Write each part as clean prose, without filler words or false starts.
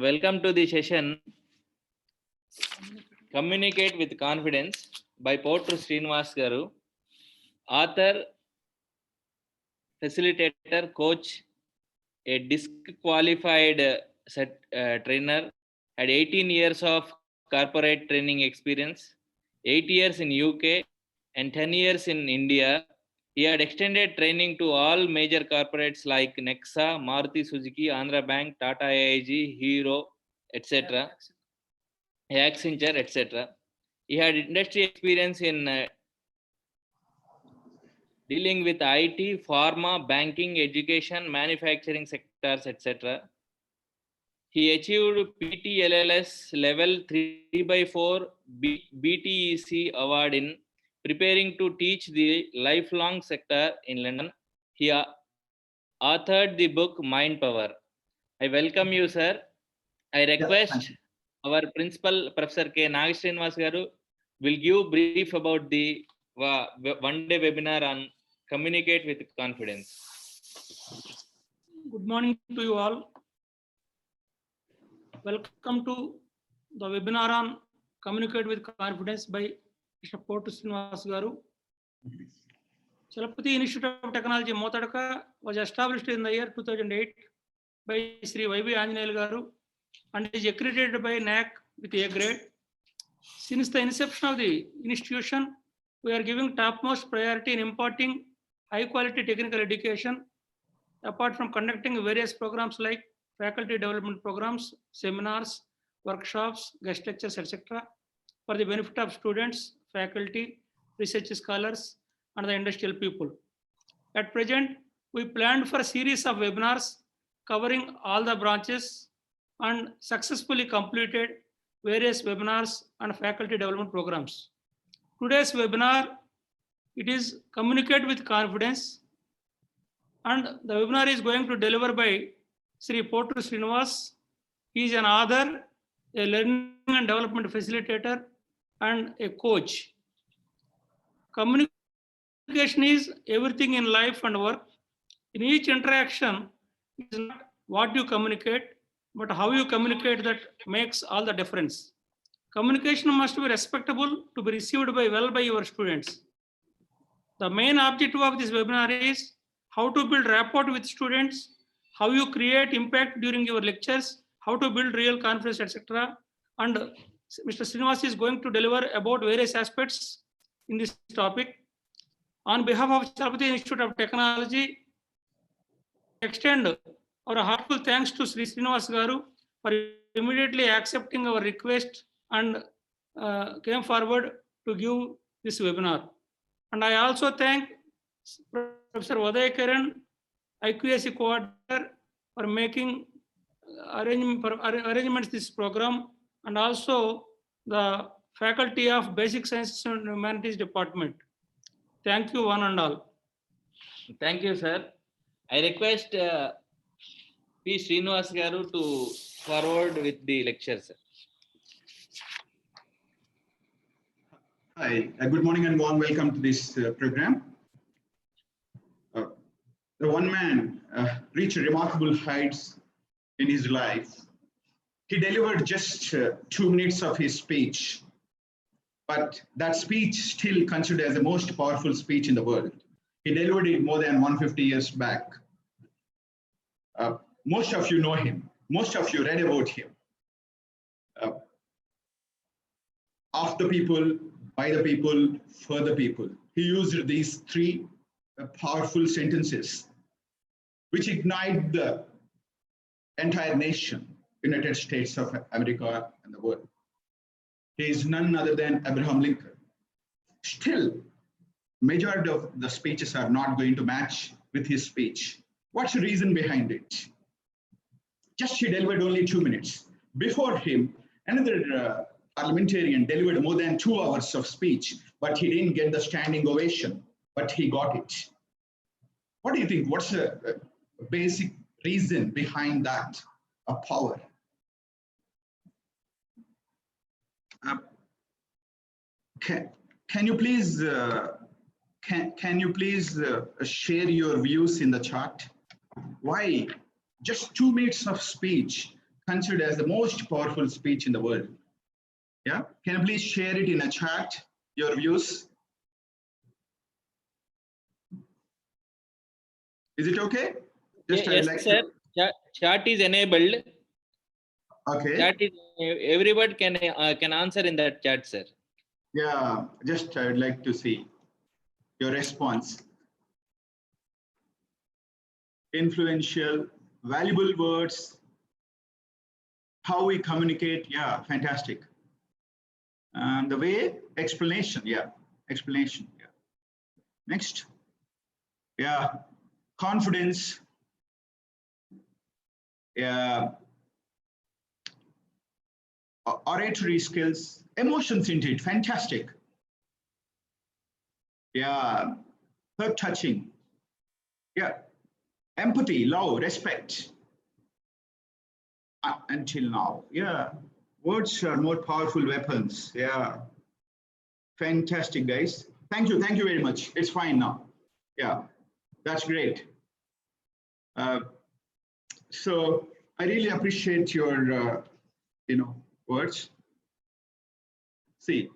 Welcome to the session Communicate with Confidence by Potru Srinivas Garu, author, facilitator, coach, a disc qualified trainer, had 18 years of corporate training experience, 8 years in UK and 10 years in India. He had extended training to all major corporates like Nexa, Maruti Suzuki, Andhra Bank, Tata AIG, Hero, etc. Accenture, etc. He had industry experience in dealing with IT, pharma, banking, education, manufacturing sectors, etc. He achieved PTLLS level 3/4 BTEC award in preparing to teach the lifelong sector in London. He authored the book Mind Power. I welcome you, sir. I request our principal, Professor K. Nagasrinivas Garu, will give brief about the one-day webinar on Communicate with Confidence. Good morning to you all. Welcome to the webinar on Communicate with Confidence by Mr. Potru Srinivas Garu. Chalapathi Institute of Technology, Motadaka, was established in the year 2008 by Sri Y.B. Anjaneyal Garu and is accredited by NAC with A grade. Since the inception of the institution, we are giving topmost priority in imparting high-quality technical education, apart from conducting various programs like faculty development programs, seminars, workshops, guest lectures, etc., for the benefit of students, faculty, research scholars, and the industrial people. At present, we planned for a series of webinars covering all the branches and successfully completed various webinars and faculty development programs. Today's webinar, it is Communicate with Confidence, and the webinar is going to deliver by Sri Potru Srinivas. He is an author, a learning and development facilitator, and a coach. Communication is everything in life and work. In each interaction, it is not what you communicate, but how you communicate that makes all the difference. Communication must be respectable to be received well by your students. The main objective of this webinar is how to build rapport with students, how you create impact during your lectures, how to build real confidence, etc. And Mr. Srinivas is going to deliver about various aspects in this topic. On behalf of Chalapathi Institute of Technology, extend our heartfelt thanks to Sri Srinivas Garu for immediately accepting our request and came forward to give this webinar. And I also thank Professor Uday Karan, IQAC coordinator, for making arrangements this program, and also the faculty of Basic Sciences and Humanities Department. Thank you, one and all. Thank you, sir. I request P. Srinivas Garu to forward with the lecture, sir. Hi, good morning and warm welcome to this program. The one man reached remarkable heights in his life. He delivered just 2 minutes of his speech, but that speech still considered as the most powerful speech in the world. He delivered it more than 150 years back. Most of you know him. Most of you read about him. Of the people, by the people, for the people. He used these 3 powerful sentences, which ignite the entire nation, United States of America and the world. He is none other than Abraham Lincoln. Still, majority of the speeches are not going to match with his speech. What's the reason behind it? Just he delivered only 2 minutes. Before him, another parliamentarian delivered more than 2 hours of speech, but he didn't get the standing ovation, but he got it. What do you think? What's the basic reason behind that power? Can you please share your views in the chat? Why just 2 minutes of speech considered as the most powerful speech in the world. Yeah, can you please share it in a chat, your views? Is it okay? Just I would Yes, like sir. Chat is enabled. Okay. Chat is everybody can answer in that chat, sir. Yeah, just I would like to see your response. Influential, valuable words, how we communicate. Yeah, fantastic. And the way, explanation. Yeah, explanation. Yeah. Next. Yeah, confidence. Yeah, oratory skills, emotions into it. Fantastic. Yeah, heart touching. Yeah, empathy, love, respect. Until now, yeah, words are more powerful weapons. Yeah, fantastic, guys. Thank you very much. It's fine now. Yeah, that's great. So I really appreciate your words. See,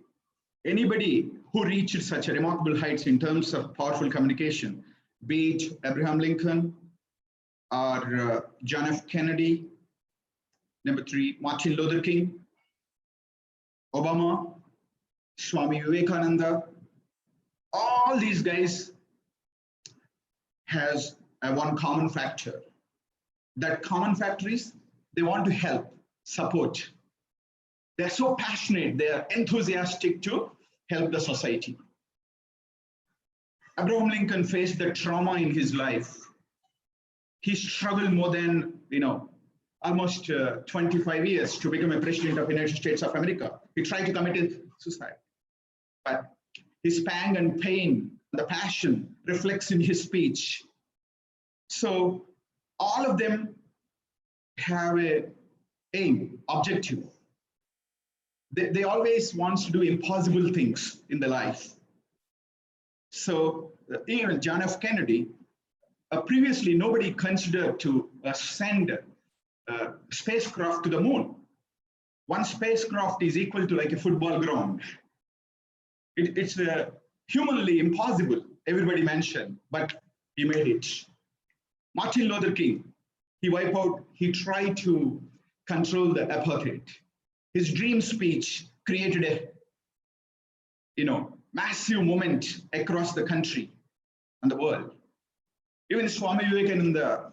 anybody who reached such a remarkable heights in terms of powerful communication, be it Abraham Lincoln or John F. Kennedy, number 3, Martin Luther King, Obama, Swami Vivekananda, all these guys has one common factor. That common factor is they want to help, support. They're so passionate, they're enthusiastic to help the society. Abraham Lincoln faced the trauma in his life. He struggled more than, almost 25 years to become a president of the United States of America. He tried to commit suicide. But his pang and pain, the passion reflects in his speech. So all of them have a aim, objective. They always want to do impossible things in their life. So even John F. Kennedy, previously nobody considered to send a spacecraft to the moon. One spacecraft is equal to like a football ground. It's humanly impossible, everybody mentioned, but he made it. Martin Luther King, he tried to control the apartheid. His dream speech created a massive movement across the country and the world. Even Swami Vivekananda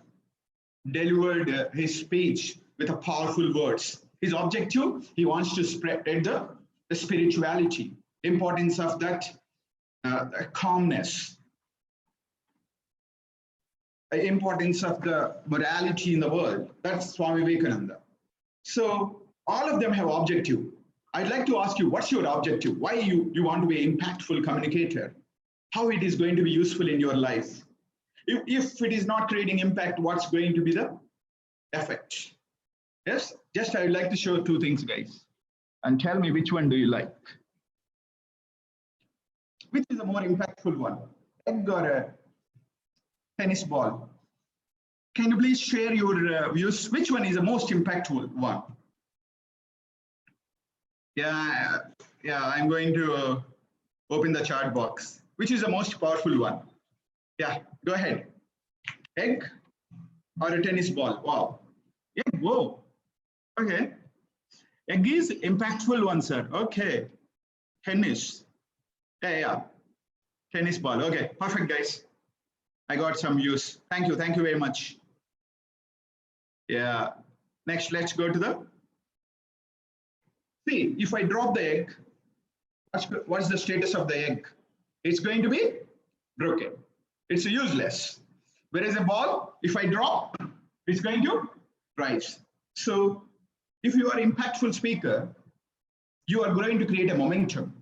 delivered his speech with a powerful words. His objective, he wants to spread the spirituality, importance of that calmness, importance of the morality in the world. That's Swami Vivekananda. So all of them have objective. I'd like to ask you, what's your objective? Why you want to be an impactful communicator? How it is going to be useful in your life? If it is not creating impact, what's going to be the effect? Yes, just I would like to show 2 things, guys, and tell me which one do you like. Which is a more impactful one, egg or a tennis ball? Can you please share your views? Which one is the most impactful one? Yeah, I'm going to open the chat box. Which is the most powerful one? Yeah, go ahead. Egg or a tennis ball? Wow. Egg, whoa. Okay. Egg is impactful one, sir. Okay. Tennis. Yeah. Tennis ball. Okay, perfect, guys. I got some views. Thank you very much. Yeah. Next, let's go to the. See, if I drop the egg, what's the status of the egg? It's going to be broken. It's useless. Whereas a ball, if I drop, it's going to rise. So if you are an impactful speaker, you are going to create a momentum.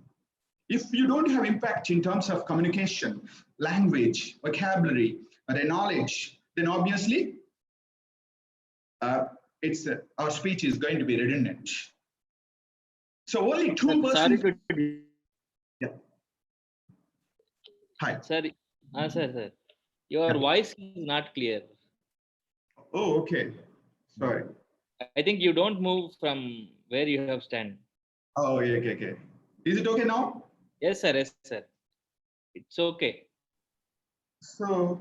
If you don't have impact in terms of communication, language, vocabulary, or a knowledge, then obviously our speech is going to be redundant. So only 2%. Sorry to. Yeah. Hi. Sorry. Sir. Your voice is not clear. Oh, okay. Sorry. I think you don't move from where you have stand. Oh, okay. Is it okay now? Yes, sir. Yes, sir. It's okay. So,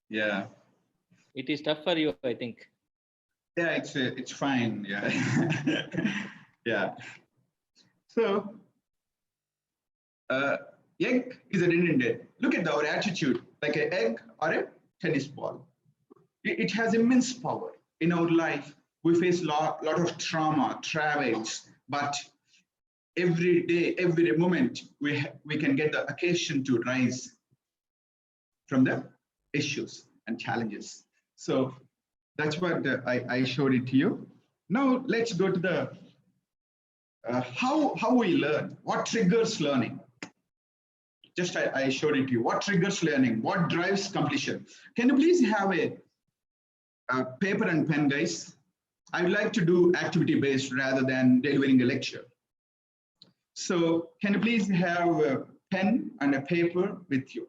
yeah. It is tough for you, I think. Yeah, it's fine. Yeah. Yeah. So, egg is a redundant. Look at our attitude, like an egg or a tennis ball. It has immense power. In our life, we face lot of trauma, travails, but every day, every moment, we can get the occasion to rise from the issues and challenges. So that's what I showed it to you. Now let's go to the how we learn. What triggers learning? Just I showed it to you. What triggers learning? What drives completion? Can you please have a paper and pen, guys? I would like to do activity-based rather than delivering a lecture. So can you please have a pen and a paper with you?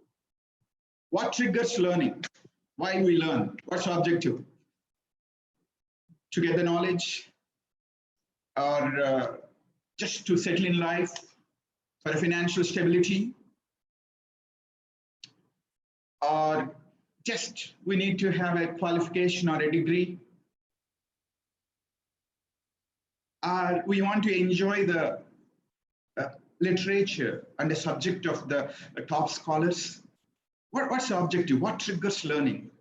What triggers learning? Why we learn? What's the objective? To get the knowledge, or just to settle in life, for financial stability, or just we need to have a qualification or a degree, or we want to enjoy the literature and the subject of the top scholars. What's the objective? What triggers learning?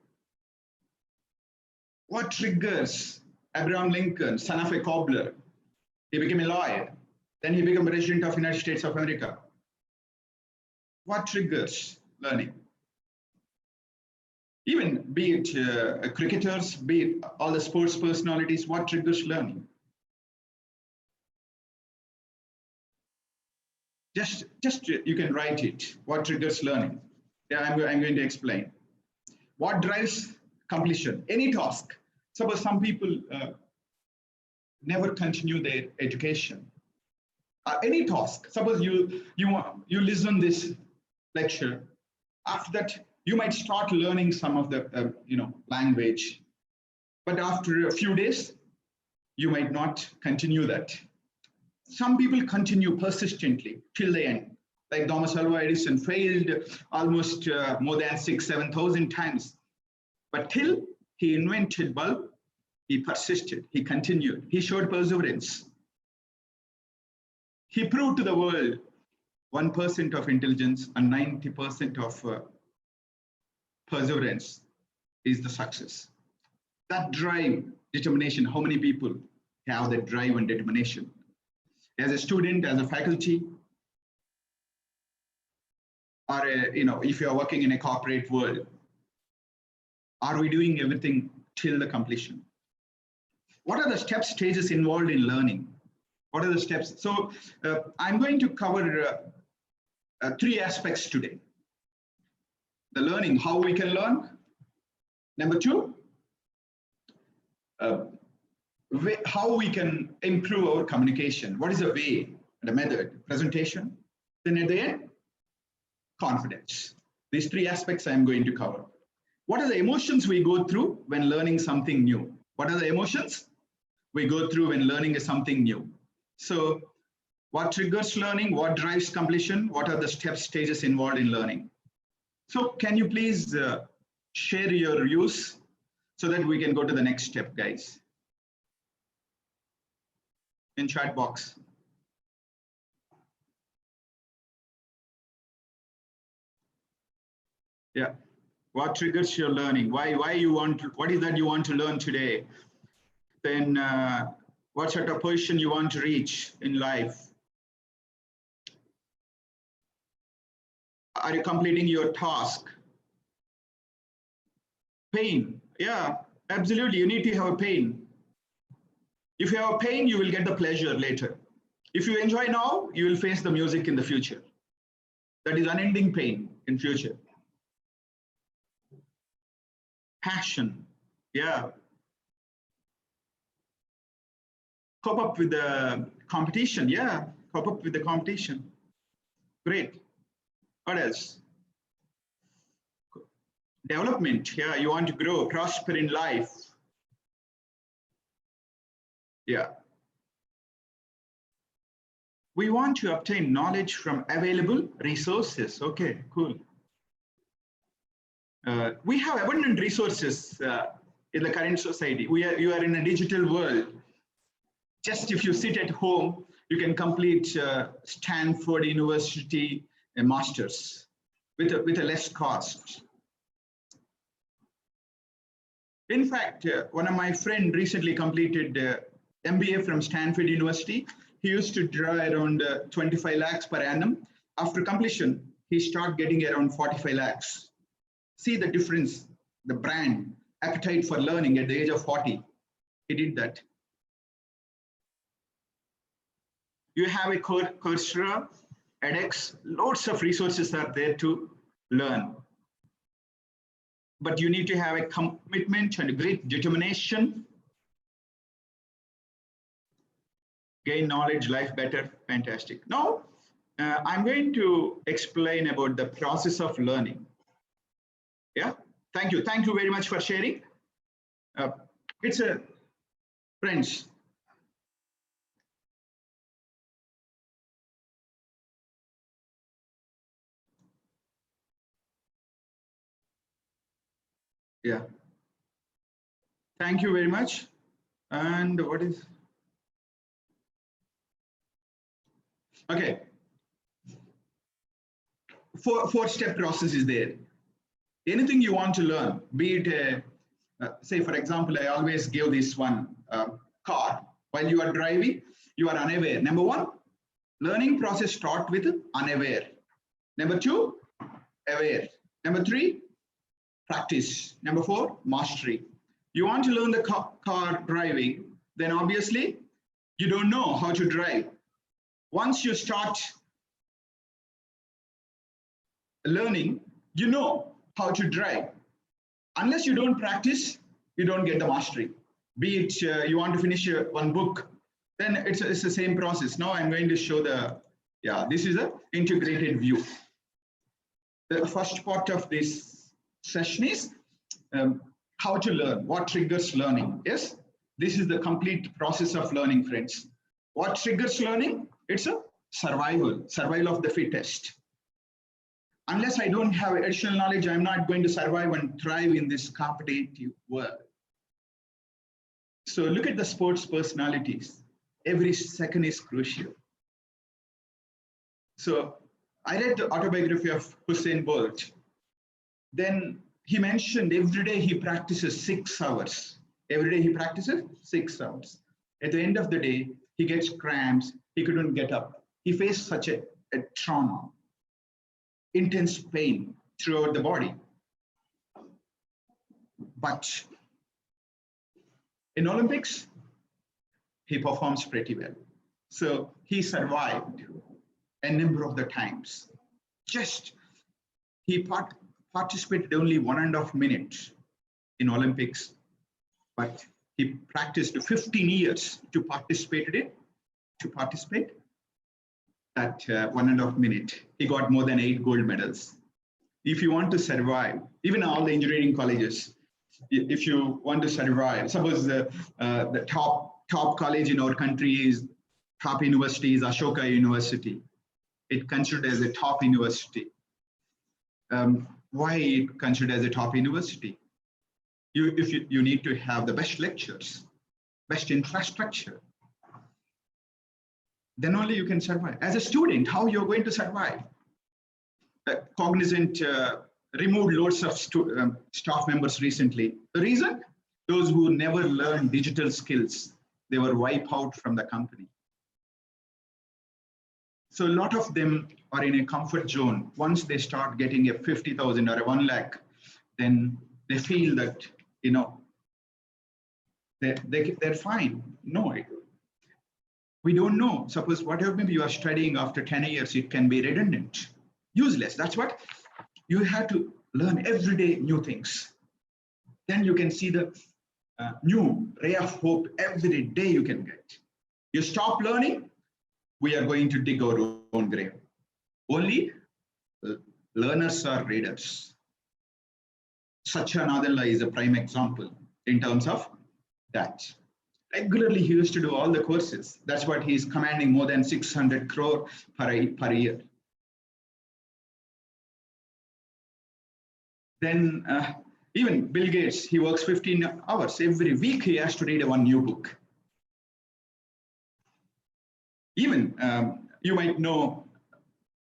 What triggers Abraham Lincoln, son of a cobbler? He became a lawyer. Then he became president of the United States of America. What triggers learning? Even be it cricketers, be it all the sports personalities, what triggers learning? Just you can write it. What triggers learning? Yeah, I'm going to explain. What drives completion? Any task. Suppose some people never continue their education. Any task. Suppose you listen this lecture. After that, you might start learning some of the language, but after a few days, you might not continue that. Some people continue persistently till the end. Like Thomas Alva Edison failed almost more than 6,000-7,000 times, but till he invented bulb, he persisted, he continued, he showed perseverance. He proved to the world 1% of intelligence and 90% of perseverance is the success. That drive, determination, how many people have that drive and determination? As a student, as a faculty, or if you are working in a corporate world, are we doing everything till the completion? What are the steps, stages involved in learning? What are the steps? So I'm going to cover 3 aspects today. The learning, how we can learn. Number 2, how we can improve our communication. What is the way, the method, presentation? Then at the end, confidence. These 3 aspects I'm going to cover. What are the emotions we go through when learning something new? What are the emotions we go through when learning something new? So what triggers learning? What drives completion? What are the steps, stages involved in learning? So can you please share your views so that we can go to the next step, guys? In chat box. Yeah. What triggers your learning? Why you want to, what is that you want to learn today? Then what sort of position you want to reach in life? Are you completing your task? Pain. Yeah, absolutely. You need to have a pain. If you have a pain, you will get the pleasure later. If you enjoy now, you will face the music in the future. That is unending pain in future. Passion. Yeah. Cope up with the competition. Yeah, cope up with the competition. Great. What else? development. Yeah, you want to grow, prosper in life. Yeah. We want to obtain knowledge from available resources. Okay, cool. We have abundant resources in the current society. You are in a digital world. Just if you sit at home, you can complete Stanford University masters with a less cost. In fact, one of my friends recently completed MBA from Stanford University. He used to draw around 25 lakhs per annum. After completion, he started getting around 45 lakhs. See the difference, the brand, appetite for learning at the age of 40. He did that. You have a Coursera, edX, lots of resources are there to learn. But you need to have a commitment and a great determination. Gain knowledge, life better, fantastic. Now, I'm going to explain about the process of learning. Yeah, thank you. Thank you very much for sharing. Friends. Yeah. Thank you very much. And what is? Okay. Four-step process is there. Anything you want to learn, be it say, for example, I always give this one car. While you are driving, you are unaware. Number one, learning process start with unaware. Number two, aware. Number three, practice. Number four, mastery. You want to learn the car driving, then obviously you don't know how to drive. Once you start learning, you know how to drive. Unless you don't practice, you don't get the mastery. Be it you want to finish one book, then it's the same process. Now I'm going to show this is an integrated view. The first part of this session is how to learn, what triggers learning. Yes, this is the complete process of learning, friends. What triggers learning? It's a survival of the fittest. Unless I don't have additional knowledge, I'm not going to survive and thrive in this competitive world. So look at the sports personalities. Every second is crucial. So I read the autobiography of Usain Bolt. Then he mentioned every day he practices 6 hours. Every day he practices 6 hours. At the end of the day, he gets cramps. He couldn't get up. He faced such a trauma, intense pain throughout the body. But in Olympics, he performs pretty well. So he survived a number of the times. Just he participated only 1.5 minutes in Olympics, but he practiced 15 years to participate that 1.5 minute. He got more than 8 gold medals. If you want to survive, even all the engineering colleges, if you want to survive, suppose the top college in our country is top university is Ashoka University. It considered as a top university. Why it considered as a top university? You need to have the best lectures, best infrastructure. Then only you can survive. As a student, how you're going to survive? Cognizant removed loads of staff members recently. The reason? Those who never learned digital skills, they were wiped out from the company. So a lot of them are in a comfort zone. Once they start getting a 50,000 or a 1 lakh, then they feel that, they're fine. No, we don't know. Suppose whatever maybe you are studying after 10 years, it can be redundant, useless. That's what you have to learn every day, new things. Then you can see the new ray of hope every day you can get. You stop learning, we are going to dig our own grave. Only learners are readers. Satya Nadella is a prime example in terms of that. Regularly, he used to do all the courses. That's what he's commanding more than 600 crore per year. Then even Bill Gates, he works 15 hours. Every week he has to read one new book. Even you might know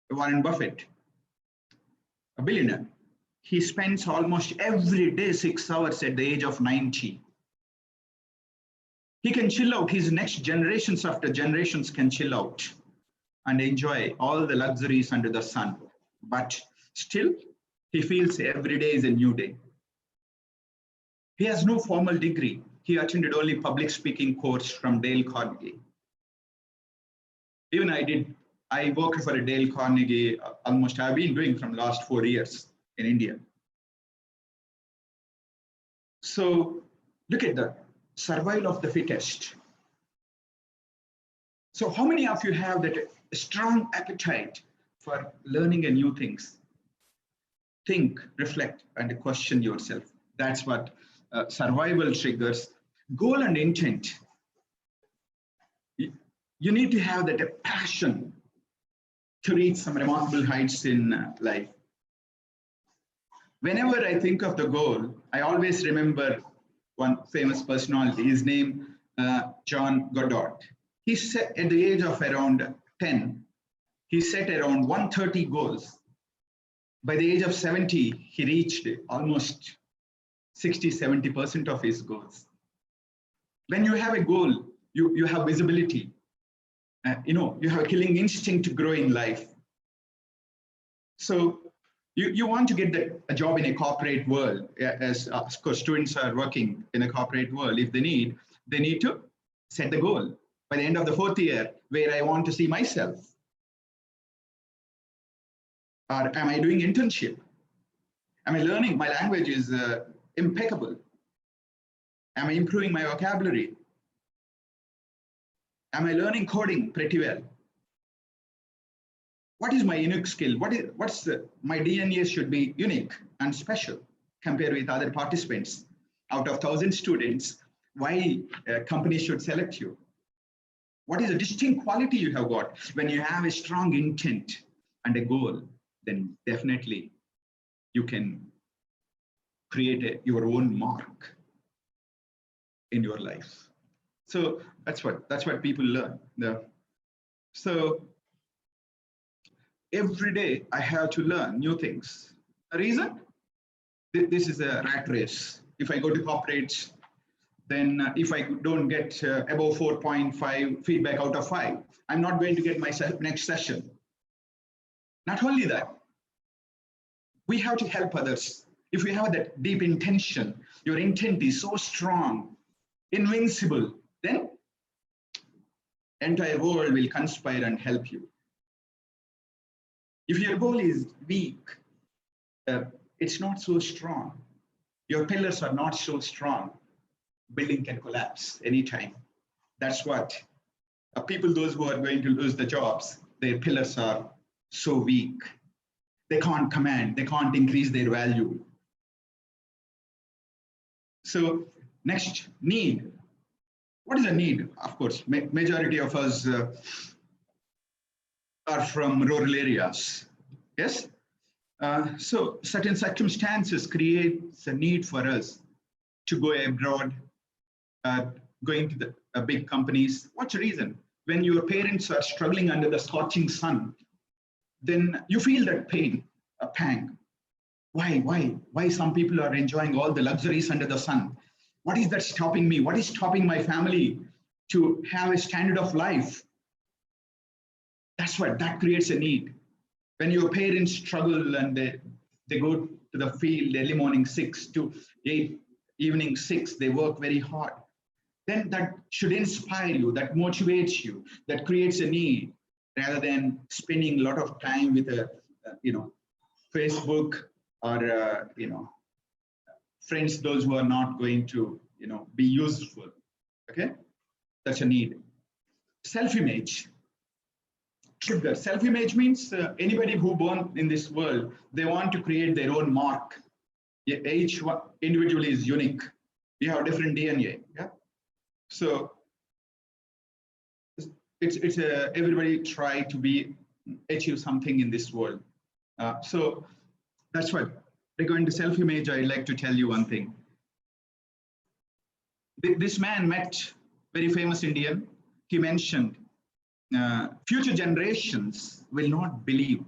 Warren Buffett, a billionaire. He spends almost every day 6 hours at the age of 90. He can chill out. His next generations after generations can chill out and enjoy all the luxuries under the sun. But still, he feels every day is a new day. He has no formal degree. He attended only public speaking course from Dale Carnegie. Even I worked for a Dale Carnegie almost, I've been doing from last 4 years in India. So look at the survival of the fittest. So how many of you have that strong appetite for learning new things? Think, reflect, and question yourself. That's what survival triggers. Goal and intent. You need to have that passion to reach some remarkable heights in life. Whenever I think of the goal, I always remember one famous personality. His name, John Goddard. He set at the age of around 10, he set around 130 goals. By the age of 70, he reached almost 60–70% of his goals. When you have a goal, you have visibility. You have a killing instinct to grow in life. So you want to get a job in a corporate world, as of course students are working in a corporate world. If they need to set the goal by the end of the 4th year, where I want to see myself. Or am I doing internship? Am I learning? My language is impeccable. Am I improving my vocabulary? Am I learning coding pretty well? What is my unique skill? My DNA should be unique and special compared with other participants. Out of 1,000 students, why companies should select you? What is a distinct quality you have got? When you have a strong intent and a goal, then definitely you can create your own mark in your life. So that's what people learn. So every day I have to learn new things. The reason? This is a rat race. If I go to corporates, then if I don't get above 4.5 feedback out of 5, I'm not going to get my next session. Not only that, we have to help others. If you have that deep intention, your intent is so strong, invincible, then entire world will conspire and help you. If your goal is weak, it's not so strong. Your pillars are not so strong. Building can collapse anytime. That's what people, those who are going to lose the jobs, their pillars are so weak. They can't command, they can't increase their value. So next, need. What is a need? Of course, majority of us are from rural areas. Yes. So certain circumstances creates a need for us to go abroad, going to the big companies. What's the reason? When your parents are struggling under the scorching sun, then you feel that pain, a pang. Why some people are enjoying all the luxuries under the sun? What is that stopping me? What is stopping my family to have a standard of life? That creates a need. When your parents struggle and they go to the field early morning 6 to 8, evening 6, they work very hard. Then that should inspire you, that motivates you, that creates a need, rather than spending a lot of time with Facebook or friends, those who are not going to be useful. Okay, that's a need. Self-image. Trigger. Self-image means anybody who born in this world, they want to create their own mark Each one individual is unique. We have different DNA. Yeah. So it's everybody try to achieve something in this world. So that's what, regarding to self-image, I'd like to tell you one thing. This man met very famous Indian. He mentioned, future generations will not believe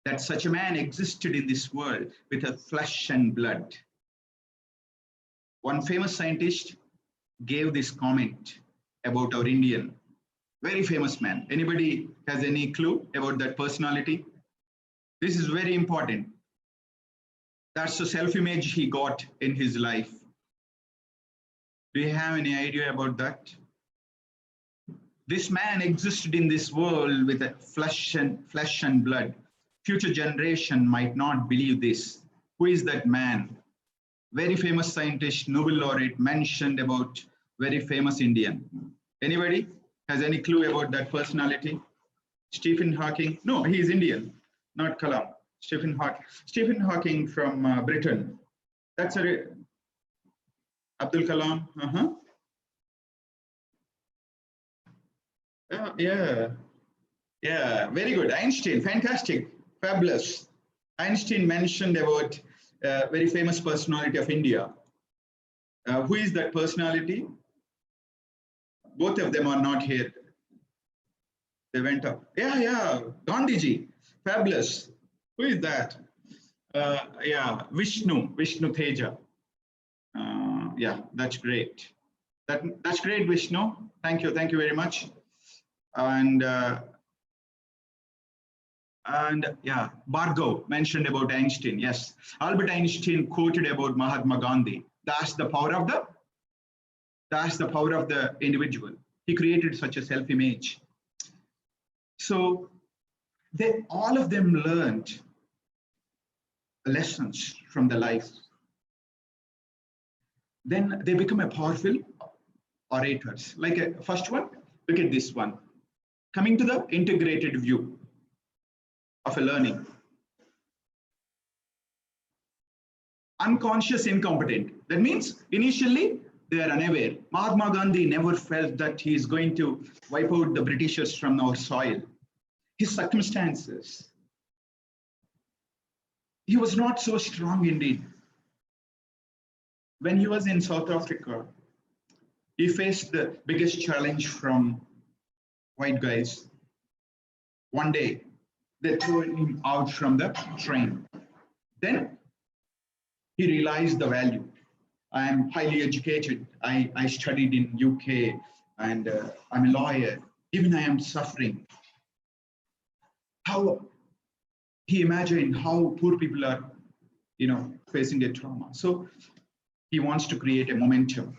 that such a man existed in this world with a flesh and blood. One famous scientist gave this comment about our Indian, very famous man. Anybody has any clue about that personality? This is very important. That's the self-image he got in his life. Do you have any idea about that? This man existed in this world with a flesh and blood. Future generation might not believe this. Who is that man? Very famous scientist, Nobel laureate, mentioned about very famous Indian. Anybody has any clue about that personality? Stephen Hawking? No, he is Indian, not Kalam. Stephen Hawking from Britain. That's Abdul Kalam. Yeah, very good. Einstein, fantastic, fabulous. Einstein mentioned about a very famous personality of India. Who is that personality? Both of them are not here. They went up. Yeah, Gandhiji, fabulous. Who is that? Vishnu Teja. Yeah, that's great. That's great, Vishnu. Thank you very much. And yeah, Bhargav mentioned about Einstein. Yes, Albert Einstein quoted about Mahatma Gandhi. That's the power of the individual. He created such a self-image. So all of them learned lessons from the life. Then they become a powerful orators. Like a first one, look at this one. Coming to the integrated view of a learning. Unconscious incompetent. That means initially they are unaware. Mahatma Gandhi never felt that he is going to wipe out the Britishers from our soil. His circumstances. He was not so strong indeed. When he was in South Africa, he faced the biggest challenge from white guys. One day, they threw him out from the train. Then he realized the value. I am highly educated. I studied in UK and I'm a lawyer. Even I am suffering. How he imagined how poor people are, facing a trauma. So he wants to create a momentum.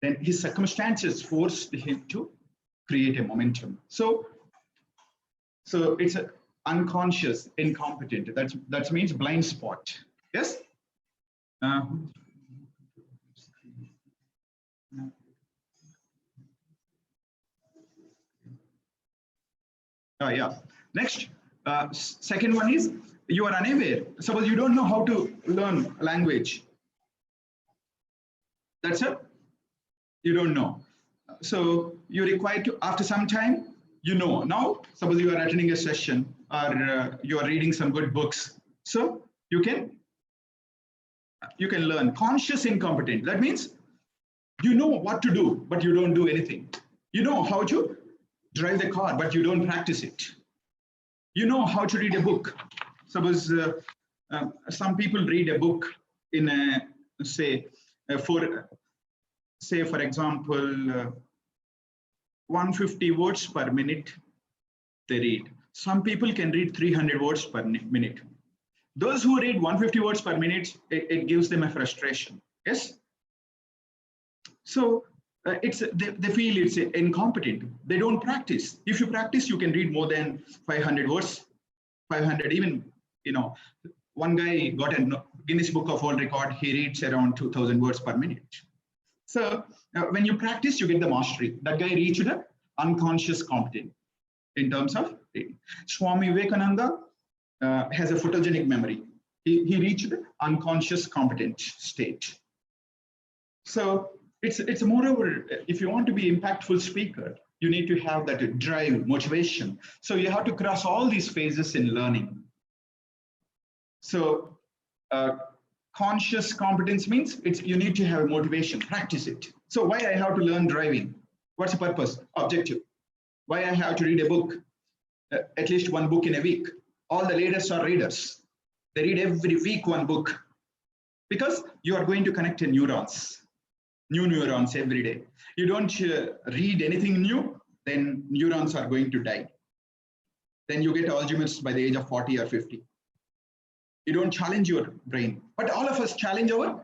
Then his circumstances forced him to create a momentum. So it's an unconscious, incompetent. That means blind spot. Yes. Yeah. Next, second one is you are unaware. Suppose you don't know how to learn a language. That's it. You don't know. So you require to, after some time, now, suppose you are attending a session or you are reading some good books. So you can learn. Conscious incompetent. That means you know what to do, but you don't do anything. You know how to drive the car, but you don't practice it. You know how to read a book. Suppose some people read a book in for example, 150 words per minute they read. Some people can read 300 words per minute. Those who read 150 words per minute, it gives them a frustration. Yes. So they feel it's incompetent. They don't practice. If you practice, you can read more than 500 words. 500 even. One guy got a Guinness Book of World Record. He reads around 2,000 words per minute. So when you practice, you get the mastery. That guy reached the unconscious competent in terms of reading. Swami Vivekananda has a photogenic memory. He reached the unconscious competent state. So it's moreover, if you want to be impactful speaker, you need to have that drive, motivation. So you have to cross all these phases in learning. So conscious competence means you need to have motivation, practice it. So why I have to learn driving? What's the purpose, objective? Why I have to read a book, at least one book in a week? All the leaders are readers. They read every week one book because you are going to connect neurons, new neurons every day. You don't read anything new, then neurons are going to die. Then you get Alzheimer's by the age of 40 or 50. You don't challenge your brain. But all of us challenge our,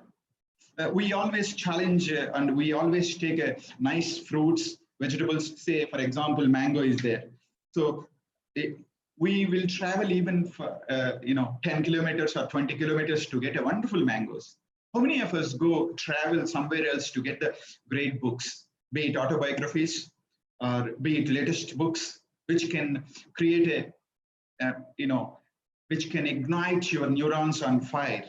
we always challenge and we always take nice fruits, vegetables. Say, for example, mango is there. So we will travel even for 10 kilometers or 20 kilometers to get a wonderful mangoes. How many of us go travel somewhere else to get the great books, be it autobiographies or be it latest books, which can create which can ignite your neurons on fire,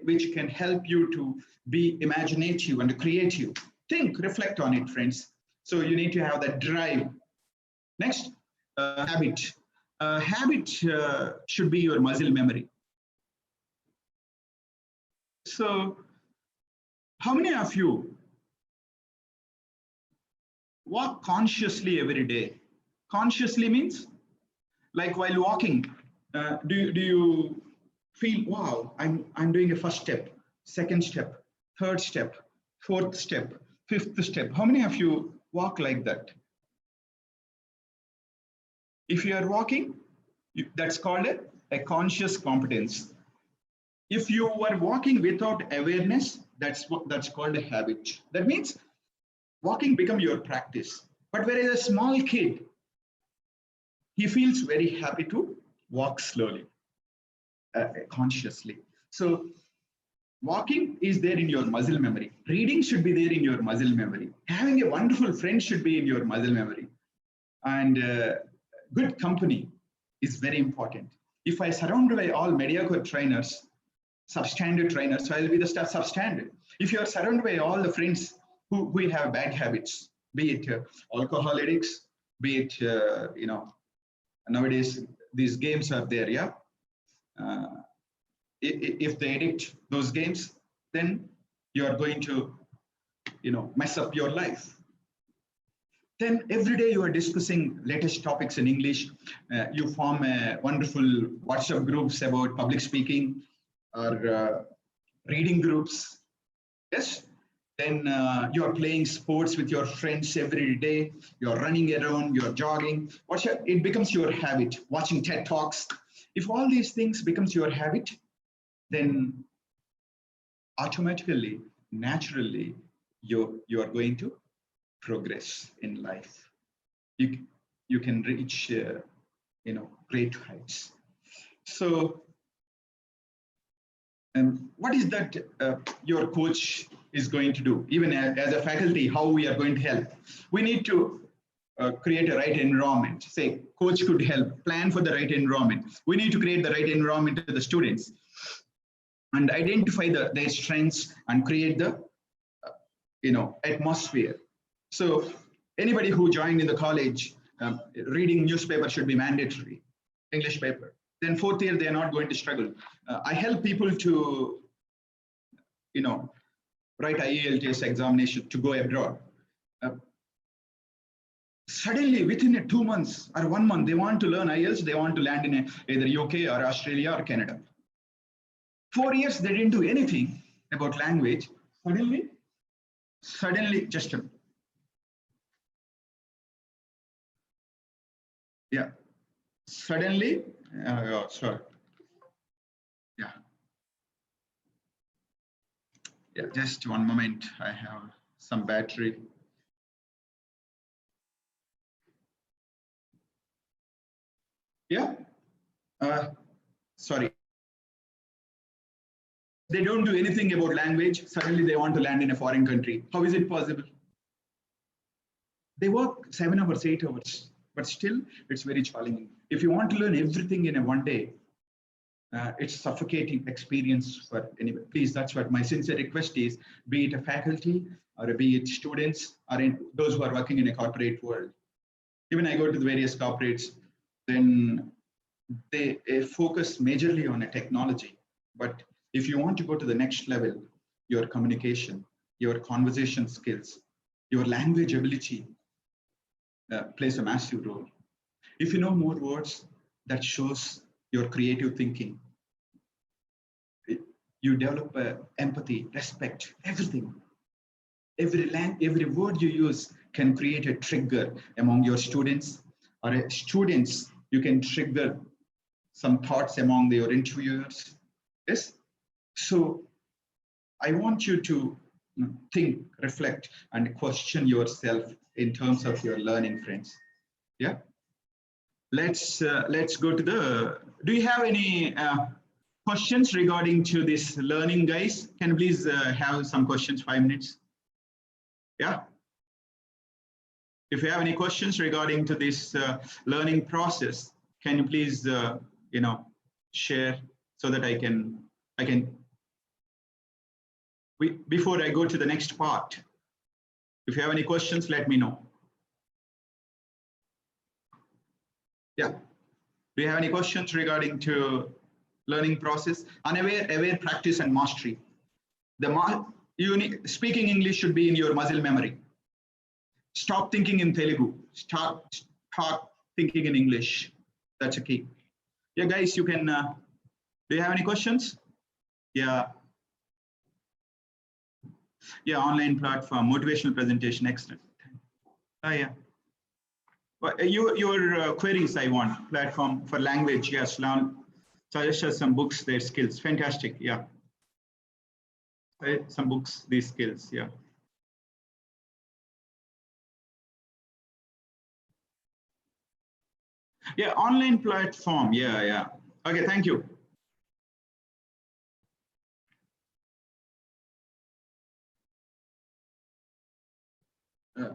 which can help you to be imaginative and creative. Think, reflect on it, friends. So you need to have that drive. Next, habit. Habit should be your muscle memory. So how many of you walk consciously every day? Consciously means like while walking, do you feel, wow, I'm doing a first step, second step, third step, fourth step, fifth step? How many of you walk like that? If you are walking, that's called a conscious competence. If you are walking without awareness, that's called a habit. That means walking become your practice. But whereas a small kid, he feels very happy to walk slowly, consciously. So walking is there in your muscle memory. Reading should be there in your muscle memory. Having a wonderful friend should be in your muscle memory. And good company is very important. If I surround by all mediocre trainers, substandard trainers, so I'll be the substandard. If you are surrounded by all the friends who have bad habits, be it alcohol addicts, be it, nowadays these games are there, yeah? If they addict those games, then you are going to, mess up your life. Then every day you are discussing latest topics in English. You form wonderful WhatsApp groups about public speaking or reading groups. Yes. Then you are playing sports with your friends every day. You are running around, you are jogging. It becomes your habit, watching TED Talks. If all these things becomes your habit, then automatically, naturally, you are going to progress in life. You can reach great heights. So what is that your coach is going to do? Even as a faculty, how we are going to help? We need to create a right environment. Say, coach could help plan for the right environment. We need to create the right environment to the students and identify their strengths and create the atmosphere. So anybody who joined in the college, reading newspaper should be mandatory, English paper. Then fourth year, they are not going to struggle. I help people to, write IELTS examination to go abroad. Suddenly, within 2 months or 1 month, they want to learn IELTS. They want to land in either UK or Australia or Canada. 4 years, they didn't do anything about language. Suddenly, just suddenly, sorry. Yeah, just one moment. I have some battery. Yeah, sorry. They don't do anything about language. Suddenly they want to land in a foreign country. How is it possible? They work 7 hours, 8 hours, but still it's very challenging. If you want to learn everything in a one day, it's suffocating experience for anybody. Please, that's what my sincere request is, be it a faculty or be it students or those who are working in a corporate world. Even I go to the various corporates, then they focus majorly on a technology. But if you want to go to the next level, your communication, your conversation skills, your language ability plays a massive role. If you know more words, that shows your creative thinking. You develop empathy, respect, everything. Every word you use can create a trigger among your students, or students, you can trigger some thoughts among your interviewers. Yes. So I want you to think, reflect, and question yourself in terms of your learning, friends. Yeah. Let's go to the. Do you have any questions regarding to this learning, guys? Can you please have some questions? 5 minutes. Yeah. If you have any questions regarding to this learning process, can you please share so that I can before I go to the next part. If you have any questions, let me know. Yeah. Do you have any questions regarding to learning process? Aware, practice, and mastery. Speaking English should be in your muscle memory. Stop thinking in Telugu. Start thinking in English. That's a key. Yeah, guys, you can. Do you have any questions? Yeah. Yeah, online platform, motivational presentation, excellent. Yeah. Well, your queries I want, platform for language, yes, suggest us some books, their skills, fantastic, yeah. Some books, these skills, yeah. Yeah, online platform, yeah. Okay, thank you.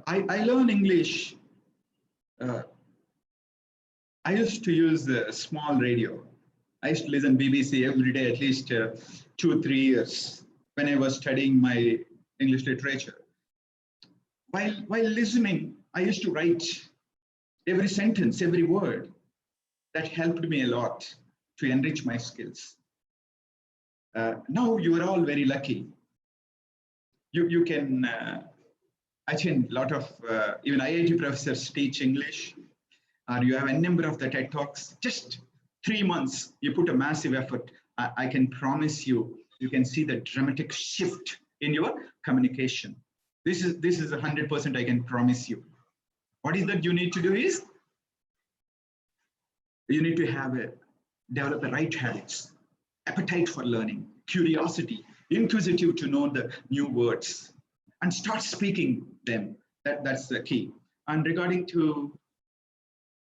I learn English. I used to use a small radio. I used to listen BBC every day, at least 2 or 3 years when I was studying my English literature. While listening, I used to write every sentence, every word. That helped me a lot to enrich my skills. Now you are all very lucky. You can attend a lot of, even IIT professors teach English, or you have a number of the TED Talks. Just 3 months, you put a massive effort. I can promise you, you can see the dramatic shift in your communication. This is 100% I can promise you. What is that you need to do is, you need to develop the right habits, appetite for learning, curiosity, inquisitive to know the new words, and start speaking them. That's the key. And regarding to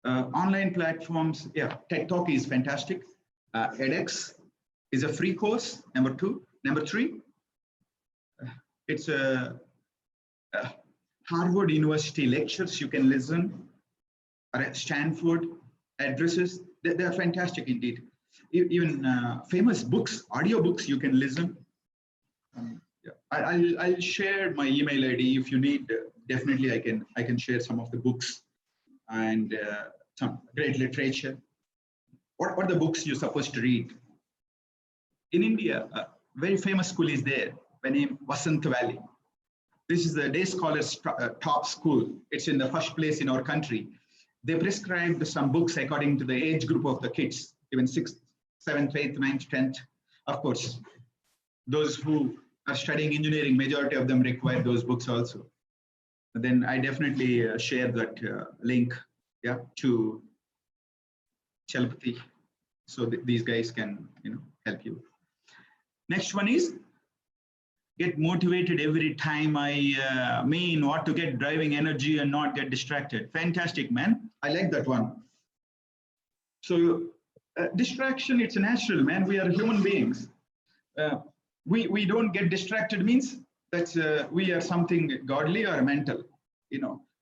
online platforms, yeah, TED Talk is fantastic. edX is a free course, number 2. Number 3, it's a Harvard University lectures you can listen, or at Stanford addresses. They are fantastic indeed. Even famous books, audio books you can listen. Yeah. I'll share my email ID if you need. Definitely, I can share some of the books and some great literature. What are the books you're supposed to read? In India, a very famous school is there by name Vasant Valley. This is the day scholars top school. It's in the first place in our country. They prescribed some books according to the age group of the kids, even 6th, 7th, 8th, 9th, 10th. Of course, those who are studying engineering, majority of them require those books also. But then I definitely share that link, yeah, to Chalapathi, so these guys can help you. Next one is get motivated every time I mean what to get driving energy and not get distracted. Fantastic, man. I like that one. So distraction, it's natural, man. We are human beings. We don't get distracted means that we are something godly or mental.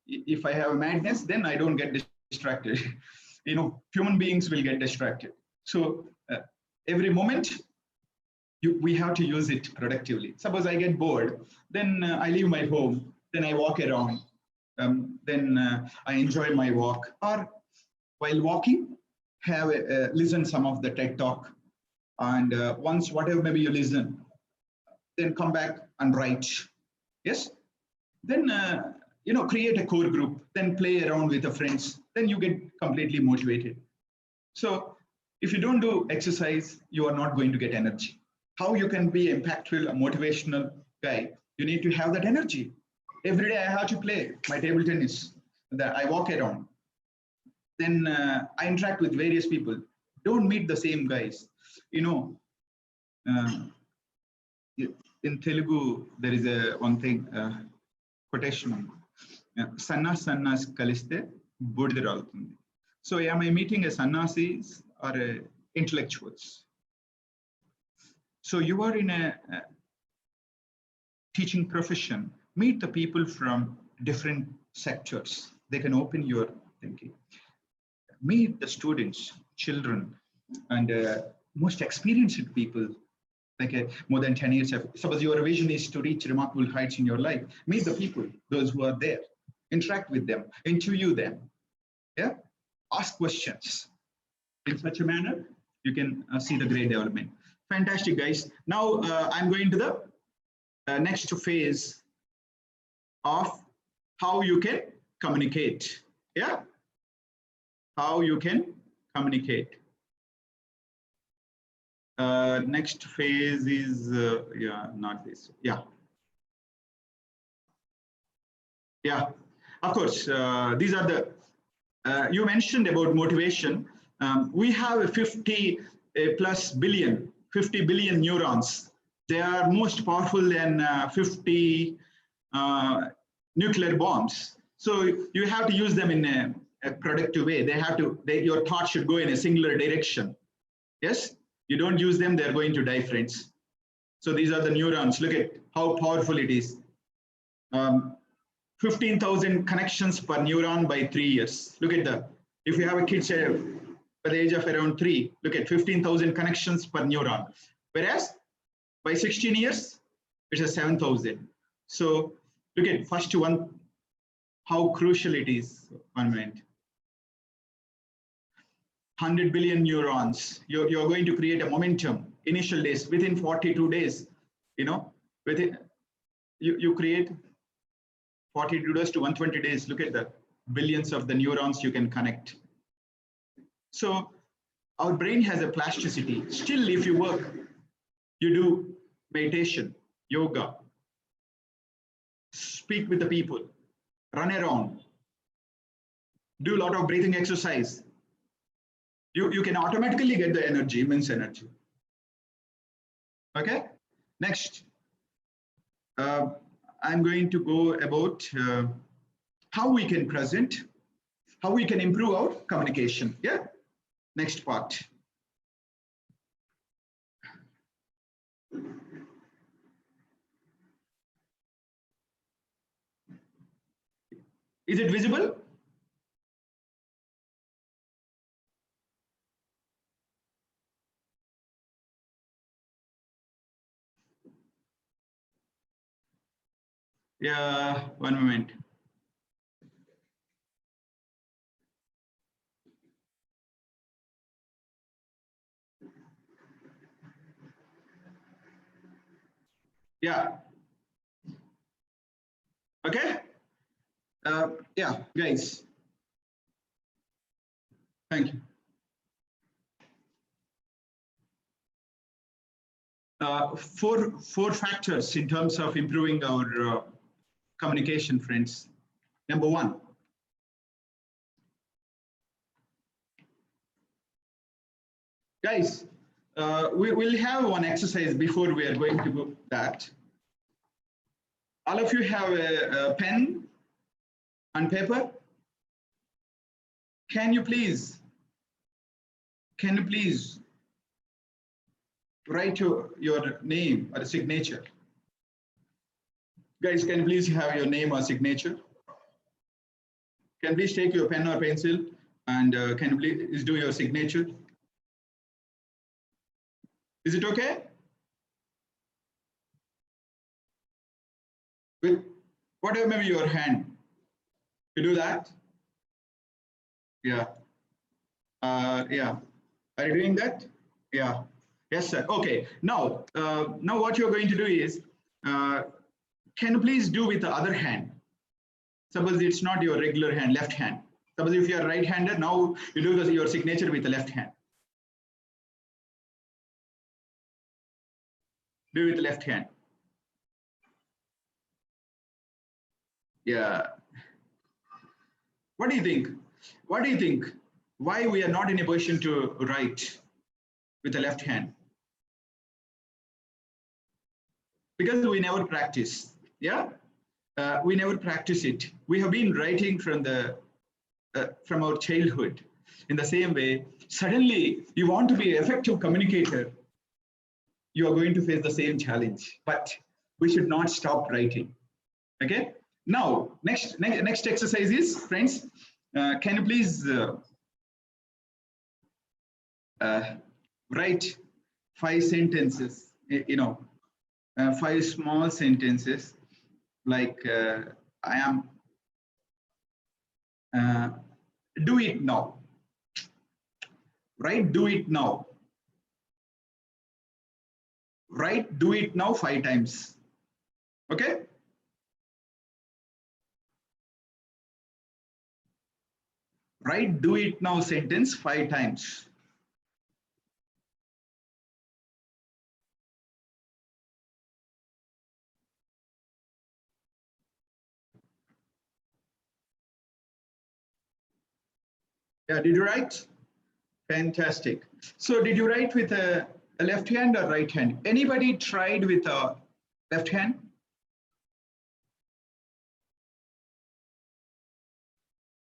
If I have a madness, then I don't get distracted. Human beings will get distracted. So every moment, we have to use it productively. Suppose I get bored, then I leave my home, then I walk around, then I enjoy my walk. Or while walking, have listen some of the TED Talk. And once whatever maybe you listen, then come back and write. Yes. Then create a core group. Then play around with the friends. Then you get completely motivated. So if you don't do exercise, you are not going to get energy. How you can be impactful, a motivational guy? You need to have that energy. Every day I have to play my table tennis. That I walk around. Then I interact with various people. Don't meet the same guys. In Telugu, there is one thing, quotation. Sannas kaliste budhidi ralutundi. So am I meeting a sannyasis or intellectuals? So you are in a teaching profession. Meet the people from different sectors. They can open your thinking. Meet the students, children, and most experienced people, like more than 10 years. Suppose your vision is to reach remarkable heights in your life. Meet the people, those who are there. Interact with them, interview them. Yeah, ask questions. In such a manner, you can see the great development. Fantastic, guys. Now I'm going to the next phase of how you can communicate. Yeah, how you can communicate. Next phase is not this. Yeah. Of course, these are the. You mentioned about motivation. We have 50 billion neurons. They are most powerful than 50 nuclear bombs. So you have to use them in a productive way. Your thoughts should go in a singular direction. Yes, you don't use them, they're going to die, friends. So these are the neurons. Look at how powerful it is. 15,000 connections per neuron by 3 years. Look at that. If you have a kid by the age of around 3, look at 15,000 connections per neuron. Whereas by 16 years, it's a 7,000. So look at first one, how crucial it is. 1 minute. 100 billion neurons. You're going to create a momentum. Initial days, within 42 days, within you create 42 days to 120 days. Look at the billions of the neurons you can connect. So our brain has a plasticity. Still, if you work, you do meditation, yoga, speak with the people, run around, do a lot of breathing exercise, you can automatically get the energy, immense energy. Okay, next. I'm going to go about how we can present, how we can improve our communication. Yeah, next part. Is it visible? Yeah, 1 moment. Yeah. Okay. Yeah, guys. Thank you. Four factors in terms of improving our communication, friends. Number 1. Guys, we will have one exercise before we are going to go that. All of you have a pen and paper. Can you please write your name or signature? Guys, can you please have your name or signature? Can you please take your pen or pencil and can you please do your signature? Is it okay? With whatever maybe your hand, you do that? Yeah. Yeah. Are you doing that? Yeah. Yes, sir. Okay. Now, now what you're going to do is, can you please do with the other hand? Suppose it's not your regular hand, left hand. Suppose if you are right-handed, now you do your signature with the left hand. Do with the left hand. Yeah. What do you think? What do you think? Why we are not in a position to write with the left hand? Because we never practice. Yeah. We never practice it. We have been writing from from our childhood. In the same way, suddenly you want to be an effective communicator, you are going to face the same challenge. But we should not stop writing. Okay. Now, next exercise is, friends, can you please write 5 sentences? 5 small sentences. Like I am, do it now, right? Do it now, right? Do it now 5 times, okay? Right? Do it now sentence 5 times. Yeah, did you write? Fantastic. So did you write with a left hand or right hand? Anybody tried with a left hand?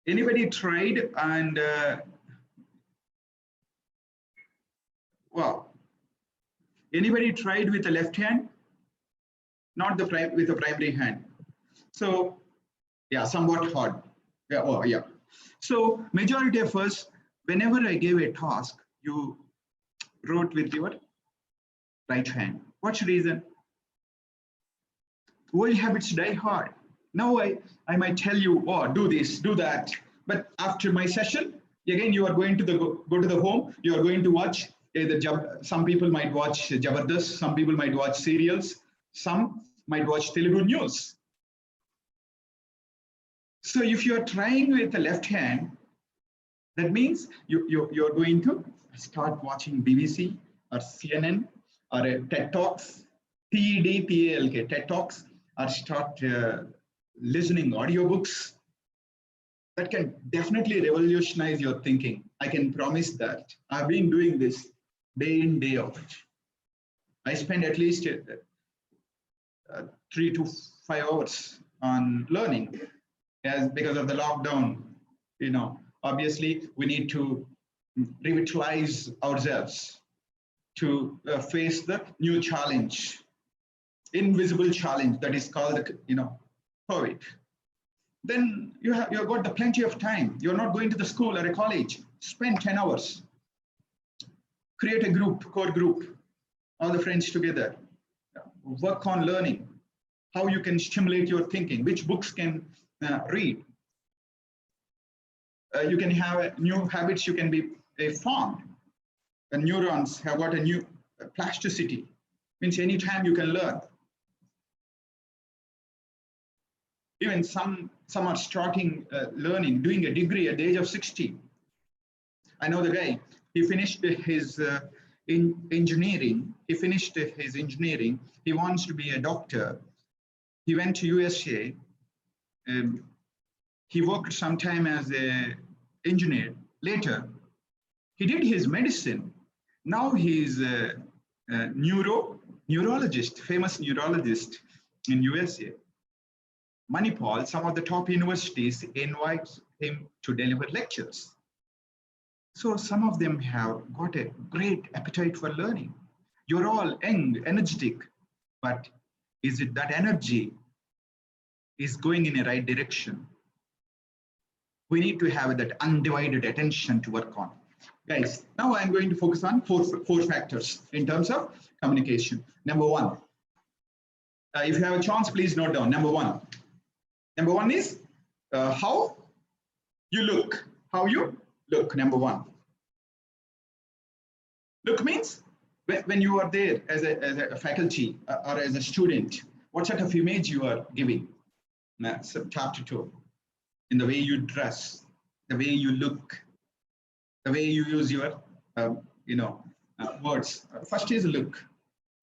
Anybody tried and, wow. Anybody tried with a left hand? Not with the primary hand. So yeah, somewhat hard. Yeah, oh yeah. So majority of us, whenever I gave a task, you wrote with your right hand. What's the reason? Old habits die hard. Now I might tell you, oh, do this, do that. But after my session, again, you are going to go to the home. You are going to watch some people might watch Jabardast, some people might watch serials, some might watch Telugu news. So if you are trying with the left hand, that means you're going to start watching BBC or CNN or TED Talks, TED, TED Talks, or start listening audiobooks. That can definitely revolutionize your thinking. I can promise that. I've been doing this day in, day out. I spend at least 3 to 5 hours on learning. Because of the lockdown, obviously we need to revitalize ourselves to face the new challenge, invisible challenge that is called, COVID. Then you've got the plenty of time. You're not going to the school or a college. Spend 10 hours. Create a group, core group, all the friends together. Work on learning, how you can stimulate your thinking, which books can read. You can have new habits, you can be formed. The neurons have got a new plasticity, means anytime you can learn. Even some are starting learning, doing a degree at the age of 60. I know the guy, he finished his engineering. He finished his engineering. He wants to be a doctor. He went to USA. He worked some time as an engineer. Later, he did his medicine. Now he's a neurologist, famous neurologist in USA. Manipal, some of the top universities invite him to deliver lectures. So some of them have got a great appetite for learning. You're all young, energetic, but is it that energy is going in a right direction? We need to have that undivided attention to work on. Guys, now I'm going to focus on four factors in terms of communication. Number one, if you have a chance, please note down. Number one is how you look. How you look, number one. Look means when you are there as a faculty or as a student, what sort of image you are giving, so top to toe, in the way you dress, the way you look, the way you use your, words. First is look,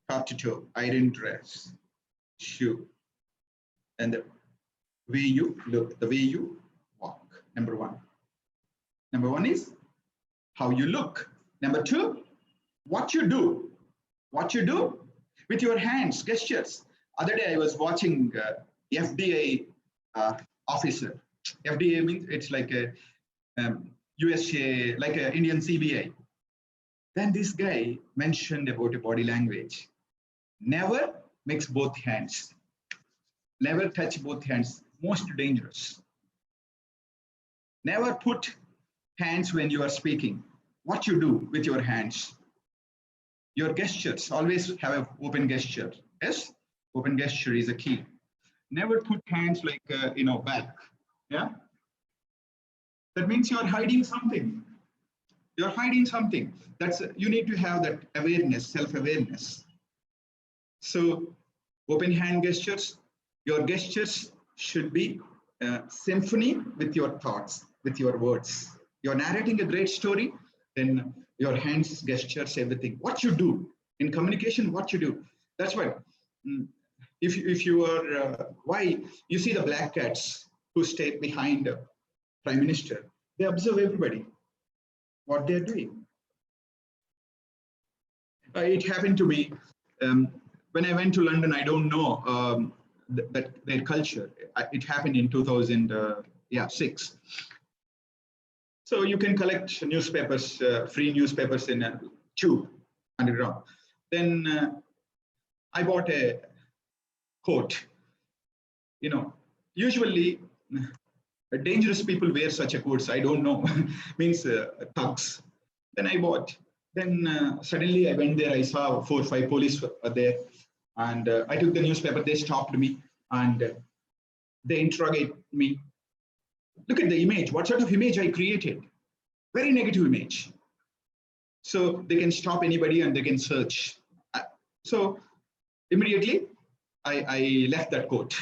top to toe, iron dress, shoe, and the way you look, the way you walk. Number one. Number one is how you look. Number two, what you do. What you do with your hands, gestures. Other day I was watching FDA officer. FDA means it's like a USA, like a Indian CBI. Then this guy mentioned about a body language. Never mix both hands. Never touch both hands. Most dangerous. Never put hands when you are speaking. What you do with your hands. Your gestures, always have an open gesture. Yes, open gesture is a key. Never put hands like, back. Yeah. That means you're hiding something. You're hiding something. You need to have that awareness, self-awareness. So open hand gestures, your gestures should be symphony with your thoughts, with your words. You're narrating a great story, then your hands, gestures, everything. What you do in communication, what you do. That's why if you are, why you see the black cats who stay behind the Prime Minister, they observe everybody, what they're doing. It happened to me when I went to London. I don't know that their culture. It happened in 2006. So you can collect newspapers, free newspapers in a tube underground. Then I bought a coat. Usually dangerous people wear such a coats. I don't know, means thugs. Then I bought. Then suddenly I went there. I saw 4 or 5 police there, and I took the newspaper. They stopped me and they interrogate me. Look at the image. What sort of image I created? Very negative image. So they can stop anybody and they can search. So immediately I left that coat.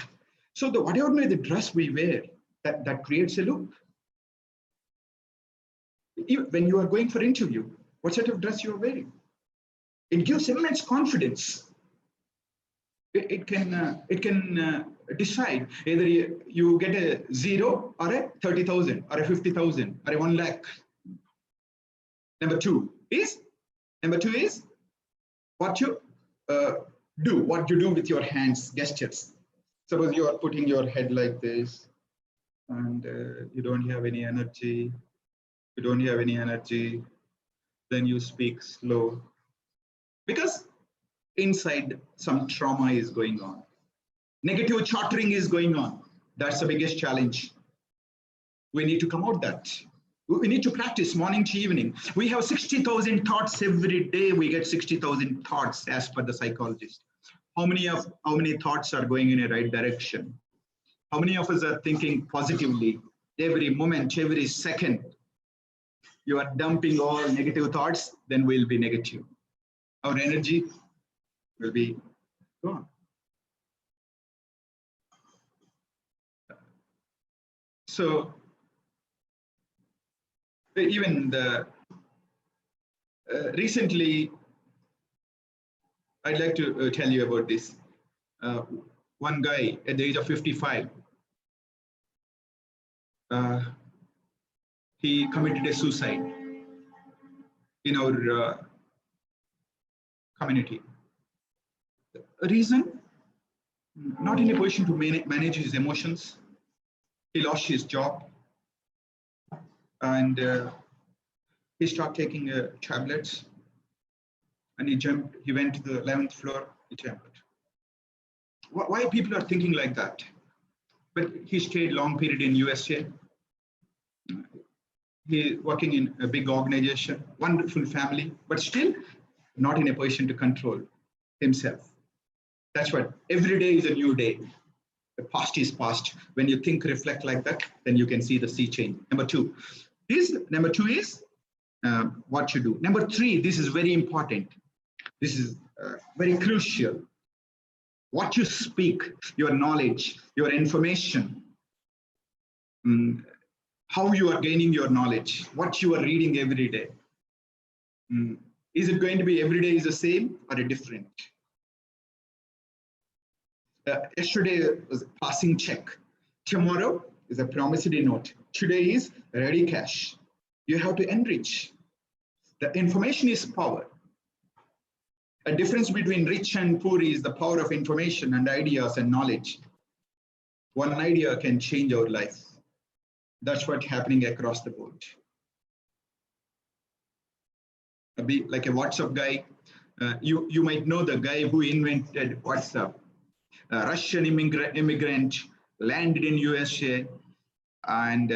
So whatever the dress we wear, that creates a look. When you are going for interview, what sort of dress you are wearing? It gives immense confidence. It can decide either you get a 0 or a 30,000 or a 50,000 or a 1 lakh. Number two is what you do. What you do with your hands, gestures. Suppose you are putting your head like this, and you don't have any energy. You don't have any energy. Then you speak slow, because inside some trauma is going on. Negative chattering is going on. That's the biggest challenge. We need to come out that. We need to practice morning to evening. We have 60,000 thoughts every day. We get 60,000 thoughts as per the psychologist. How many thoughts are going in a right direction? How many of us are thinking positively every moment, every second? You are dumping all negative thoughts, then we'll be negative. Our energy will be gone. So even recently, I'd like to tell you about this. One guy at the age of 55, he committed a suicide in our community. A reason? Not in a position to manage his emotions. He lost his job, and he started taking tablets, and he jumped. He went to the 11th floor. He jumped. Why people are thinking like that? But he stayed long period in USA. He working in a big organization, wonderful family, but still not in a position to control himself. That's what every day is a new day. The past is past. When you think, reflect like that, then you can see the sea change. Number two is what you do. Number three, this is very important. This is very crucial. What you speak, your knowledge, your information, how you are gaining your knowledge, what you are reading every day. Is it going to be every day is the same or a different? Yesterday was a passing check. Tomorrow is a promissory note. Today is ready cash. You have to enrich. The information is power. A difference between rich and poor is the power of information and ideas and knowledge. One idea can change our life. That's what's happening across the board. Be like a WhatsApp guy. You might know the guy who invented WhatsApp. A Russian immigrant landed in USA, and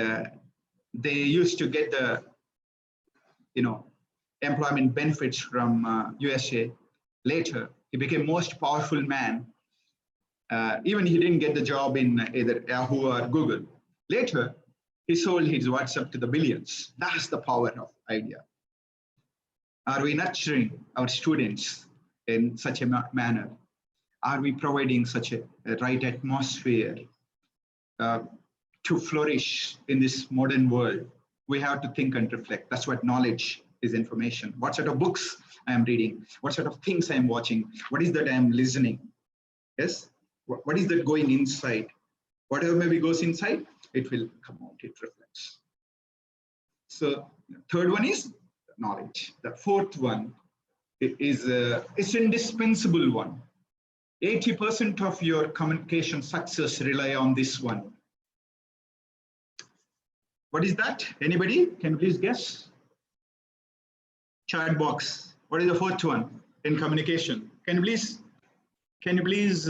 they used to get the employment benefits from USA. Later, he became most powerful man. Even he didn't get the job in either Yahoo or Google. Later, he sold his WhatsApp to the billions. That's the power of idea. Are we nurturing our students in such a manner? Are we providing such a right atmosphere to flourish in this modern world? We have to think and reflect. That's what knowledge is, information. What sort of books I am reading? What sort of things I am watching? What is that I am listening? Yes? What is that going inside? Whatever maybe goes inside, it will come out, it reflects. So third one is knowledge. The fourth one is it's indispensable one. 80% of your communication success rely on this one. What is that? Anybody? Can you please guess? Chat box. What is the fourth one in communication? Can you please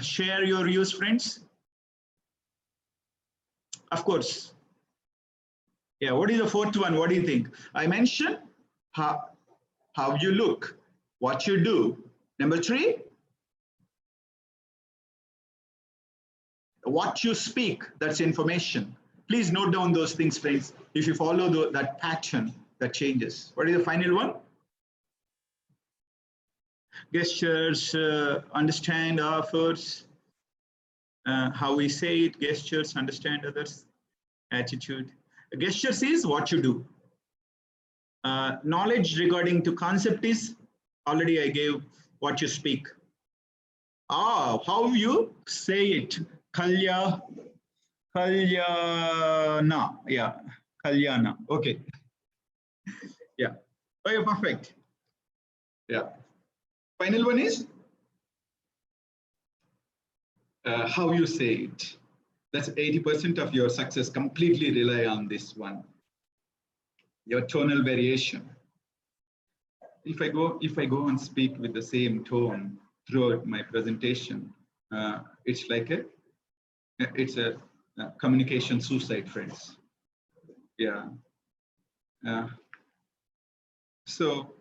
share your views, friends? Of course. Yeah, what is the fourth one? What do you think? I mentioned how you look, what you do. Number three, what you speak, that's information. Please note down those things, friends. If you follow that pattern, that changes. What is the final one? Gestures, understand others, how we say it, gestures, understand others, attitude. Gestures is what you do. Knowledge regarding to concept is, already I gave what you speak. How you say it. Kalyana, yeah, Kalyana, okay. Yeah, okay, perfect. Yeah. Final one is how you say it. That's 80% of your success completely rely on this one. Your tonal variation. If I go and speak with the same tone throughout my presentation, it's like it's a communication suicide, friends. Yeah. So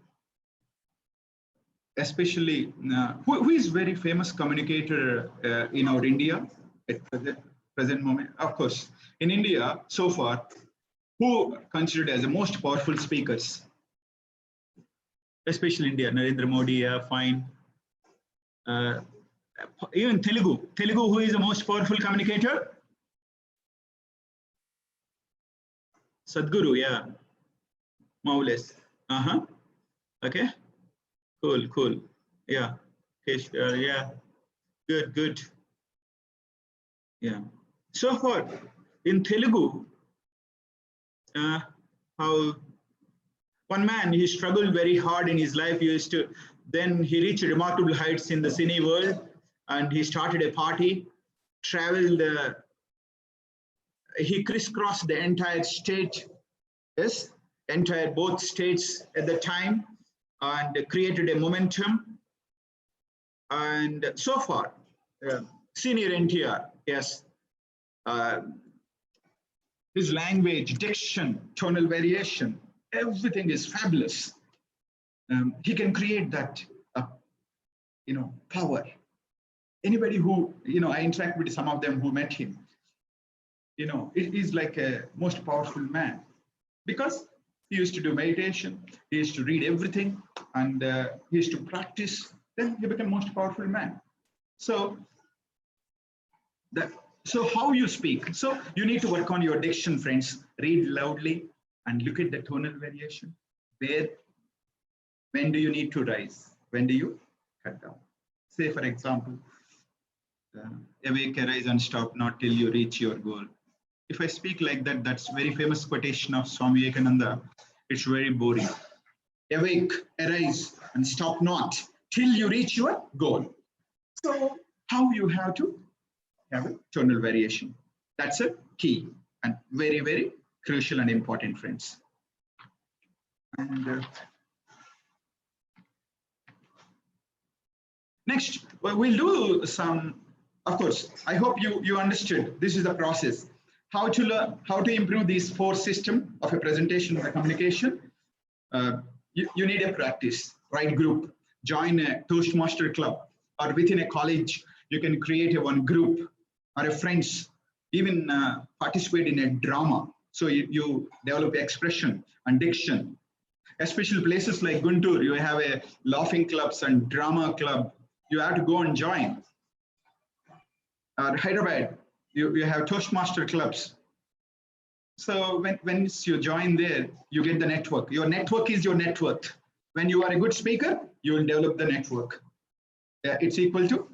especially who is very famous communicator in our India at present moment? Of course, in India so far, who considered as the most powerful speakers? Especially India, Narendra Modi, fine. Even Telugu, who is the most powerful communicator? Sadhguru, yeah, more or less. Okay, cool. Yeah, yeah, good. Yeah. So far in Telugu, how one man, he struggled very hard in his life. Then he reached remarkable heights in the cine world, and he started a party, traveled, he crisscrossed the entire state, yes, both states at the time, and created a momentum. And so far, senior NTR, yes, His language, diction, tonal variation, everything is fabulous. He can create that, power. Anybody who, I interact with some of them who met him, it is like a most powerful man, because he used to do meditation, he used to read everything, and he used to practice. Then he became most powerful man. So how you speak. So you need to work on your diction, friends. Read loudly and look at the tonal variation. When do you need to rise? When do you cut down? Say, for example, awake, arise, and stop not till you reach your goal. If I speak like that, that's very famous quotation of Swami Vivekananda. It's very boring. Awake, arise, and stop not till you reach your goal. So how you have to have a tonal variation. That's a key and very, very crucial and important, friends. And next, we'll do some, of course, I hope you understood. This is the process. How to learn, how to improve these 4 systems of a presentation or a communication. You need a practice, right group. Join a Toastmaster club, or within a college, you can create one group, or a friends, even participate in a drama. So you develop expression and diction. Especially places like Guntur, you have a laughing clubs and drama club. You have to go and join. Hyderabad, you have Toastmaster clubs. So when you join there, you get the network. Your network is your net worth. When you are a good speaker, you will develop the network. It's equal to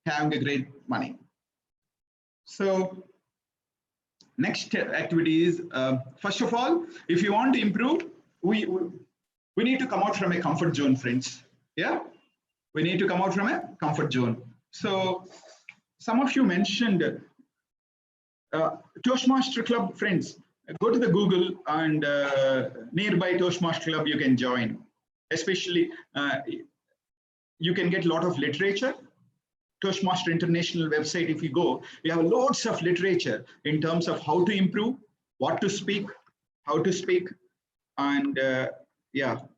having a great money. So next activity is, first of all, if you want to improve, we need to come out from a comfort zone, friends. Yeah, we need to come out from a comfort zone. So some of you mentioned Toastmaster Club, friends. Go to the Google, and nearby Toastmaster Club you can join. Especially, you can get a lot of literature. Toastmaster International website, if you go, we have lots of literature in terms of how to improve, what to speak, how to speak, and TED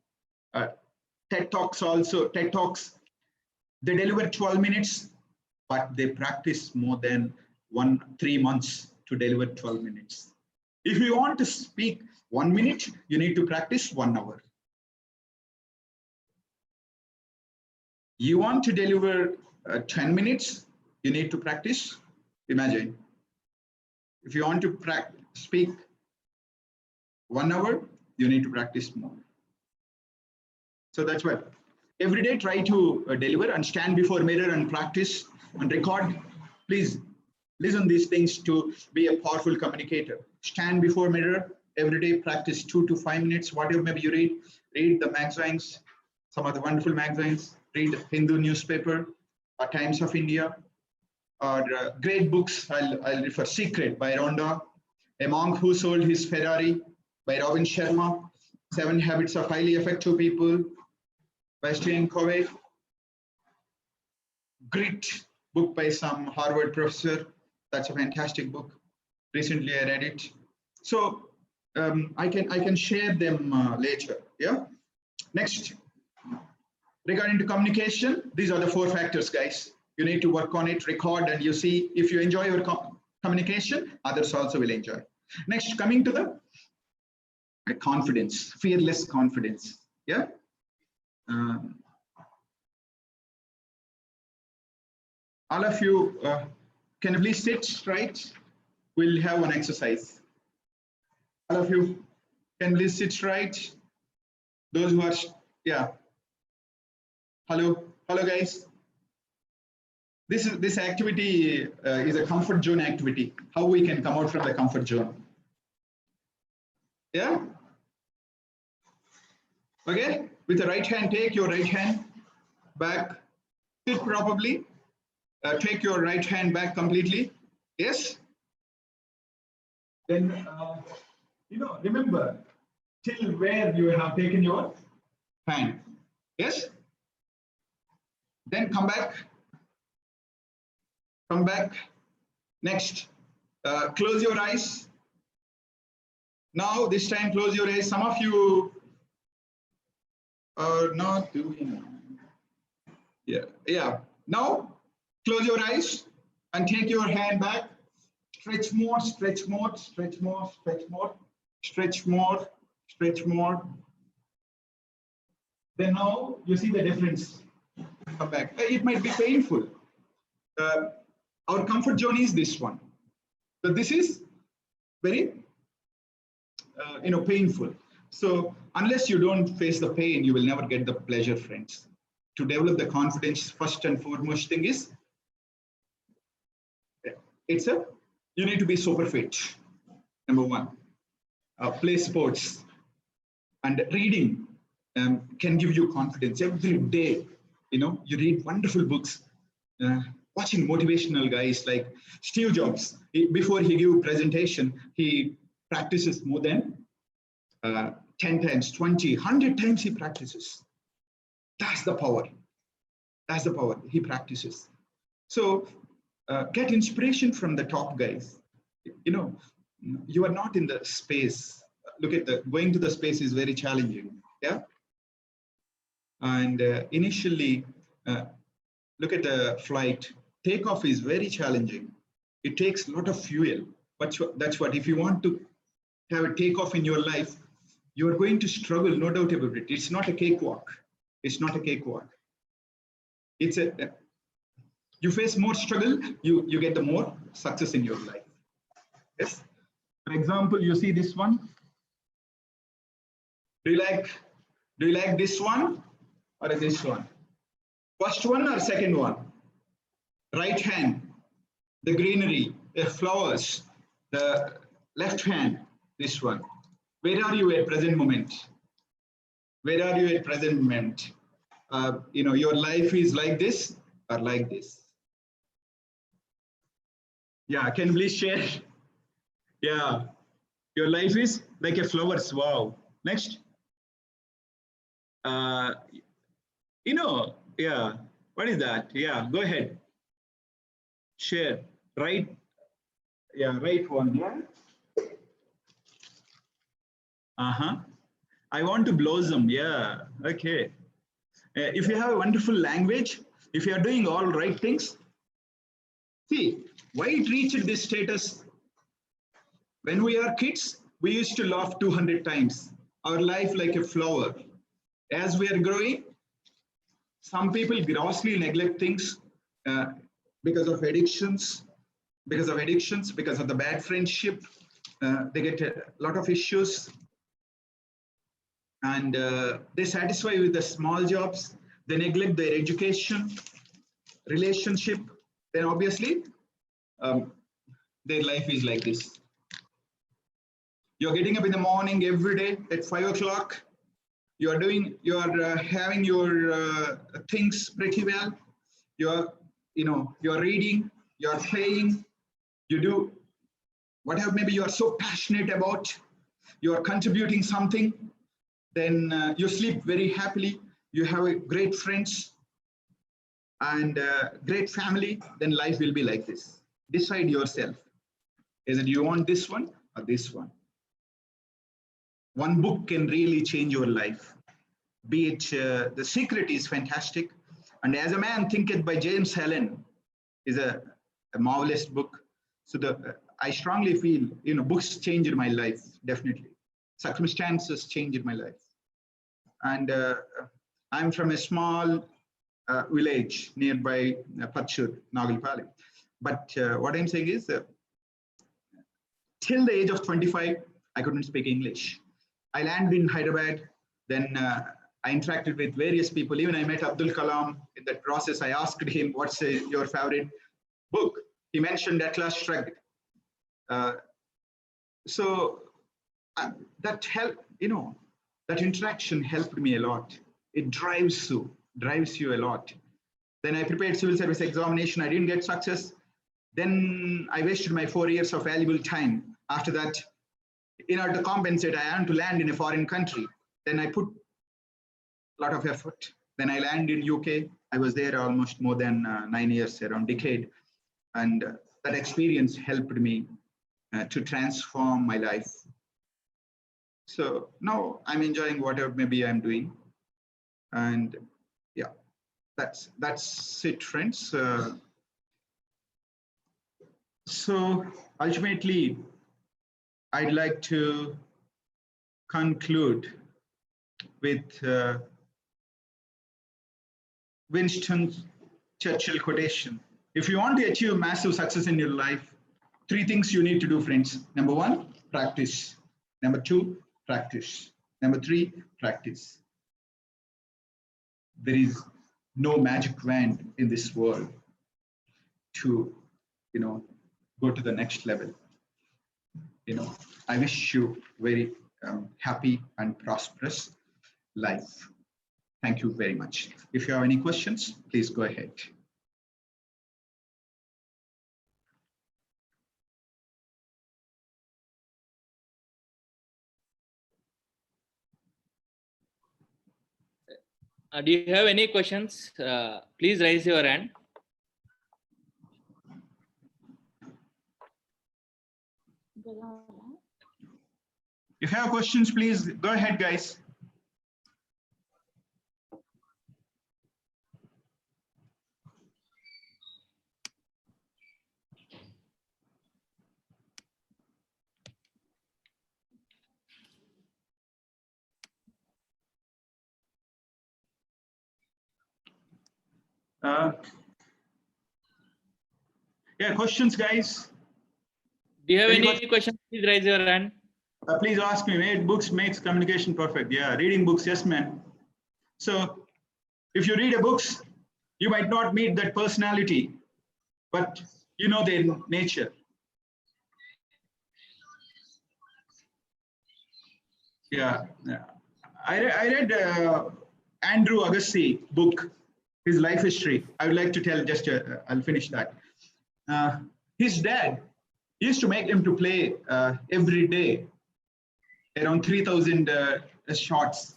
Talks also. TED Talks, they deliver 12 minutes, but they practice more than 3 months to deliver 12 minutes. If you want to speak 1 minute, you need to practice 1 hour. You want to deliver 10 minutes, you need to practice. Imagine. If you want to speak 1 hour, you need to practice more. So that's why every day try to deliver and stand before mirror and practice and record. Please listen these things to be a powerful communicator. Stand before mirror every day, practice 2 to 5 minutes, whatever maybe you read the magazines, some of the wonderful magazines, read Hindu newspaper, or Times of India, or great books. I'll refer Secret by Rhonda, A Monk Who Sold His Ferrari by Robin Sharma, 7 Habits of Highly Effective People by Stephen Covey, Grit book by some Harvard professor. That's a fantastic book. Recently I read it. So I can share them later. Yeah. Next, regarding to communication, these are the 4 factors, guys. You need to work on it, record, and you see if you enjoy your communication, others also will enjoy. Next, coming to the confidence, fearless confidence. Yeah. All of you, can you please sit straight? We'll have one exercise. All of you, can you please sit straight? Those who are, yeah. Hello, guys. This activity is a comfort zone activity. How we can come out from the comfort zone? Yeah. Okay. With the right hand, take your right hand back. Sit properly. Take your right hand back completely. Yes. Then remember till where you have taken your hand. Yes. Then come back. Come back. Next, close your eyes. Now this time close your eyes. Some of you are not doing. Yeah. Now close your eyes and take your hand back. Stretch more, stretch more, stretch more, stretch more, stretch more, stretch more. Then now you see the difference. Come back. It might be painful. Our comfort zone is this one. But this is very, painful. So unless you don't face the pain, you will never get the pleasure, friends. To develop the confidence, first and foremost thing is, you need to be super fit. Number one, play sports, and reading can give you confidence every day. You read wonderful books, watching motivational guys like Steve Jobs. Before he give presentation, he practices more than 10 times, 20, 100 times he practices. That's the power. That's the power. He practices. So get inspiration from the top guys. You are not in the space. Look at going to the space is very challenging. Yeah. And initially, look at the flight. Takeoff is very challenging. It takes a lot of fuel. But that's what, if you want to have a takeoff in your life, you are going to struggle, no doubt about it. It's not a cakewalk. It's not a cakewalk. You face more struggle, you get the more success in your life. Yes. For example, you see this one. Do you like this one or this one? First one or second one? Right hand, the greenery, the flowers. The left hand, this one. Where are you at present moment? Where are you at present moment? Your life is like this or like this? Yeah, can you please share? Yeah, your life is like a flowers. Wow. Next. Yeah, what is that? Yeah, go ahead. Share, right? Yeah, right one. Yeah. I want to blossom. Yeah, okay. If you have a wonderful language, if you are doing all right things, see, why it reached this status? When we are kids, we used to laugh 200 times. Our life like a flower. As we are growing, some people grossly neglect things because of addictions, because of the bad friendship. They get a lot of issues. And they satisfy with the small jobs. They neglect their education, relationship. Then obviously, their life is like this. You're getting up in the morning every day at 5 o'clock. You are having your things pretty well. You're reading, you're playing, you do whatever maybe you are so passionate about, you are contributing something, then you sleep very happily, you have great friends and great family, then life will be like this. Decide yourself. Is it you want this one or this one? One book can really change your life. Be it The Secret is fantastic. And As a Man Thinketh by James Allen is a marvelous book. So I strongly feel, books changed my life, definitely. Circumstances changed my life. And I'm from a small village nearby Pachur, Nagalpally. But what I'm saying is, till the age of 25, I couldn't speak English. I landed in Hyderabad, then I interacted with various people. Even I met Abdul Kalam. In that process, I asked him, what's your favorite book? He mentioned Atlas Shrugged. So that helped, that interaction helped me a lot. It drives you a lot. Then I prepared civil service examination. I didn't get success. Then I wasted my 4 years of valuable time. After that, in order to compensate, I had to land in a foreign country. Then I put a lot of effort. Then I landed in UK. I was there almost more than 9 years, around decade. And that experience helped me to transform my life. So now I'm enjoying whatever maybe I'm doing. And yeah, that's it, friends. So ultimately, I'd like to conclude with Winston Churchill quotation. If you want to achieve massive success in your life, 3 things you need to do, friends. Number 1, practice. Number 2, practice. Number 3, practice. There is no magic wand in this world to, go to the next level. I wish you very happy and prosperous life. Thank you very much. If you have any questions, please go ahead. Do you have any questions? Please raise your hand. If you have questions, please go ahead, guys. Yeah, questions, guys. Do you have any questions? Please raise your hand. Please ask me. Read books makes communication perfect. Yeah, reading books, yes, man. So if you read a books, you might not meet that personality, but you know their nature. Yeah. I read Andrew Agassi book, his life history. I would like to tell just, I'll finish that. His dad used to make him to play every day around 3,000 shots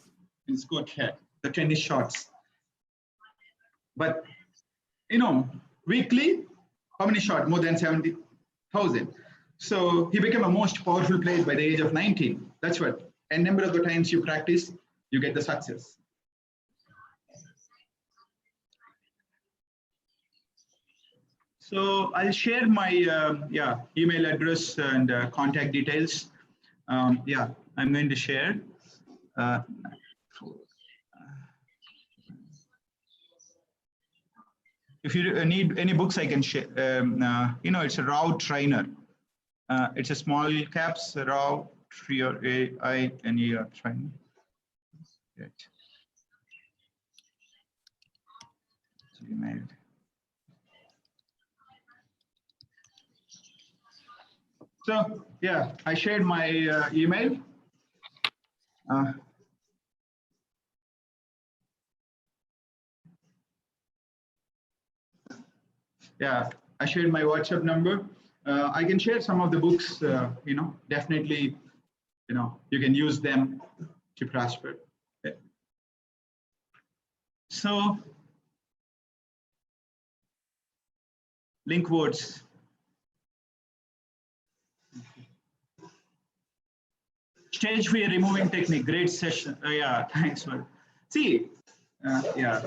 in his court head, the tennis shots. But, weekly, how many shots? More than 70,000. So he became a most powerful player by the age of 19. That's what. And number of the times you practice, you get the success. So I'll share my email address and contact details. I'm going to share. If you need any books, I can share. It's a raw trainer. It's a small caps raw trainer. Right. Email. So yeah, I shared my email. Yeah, I shared my WhatsApp number. I can share some of the books. Definitely, you can use them to prosper. Okay. So, link words. Stage fear removing technique, great session. Yeah, thanks for. See, yeah,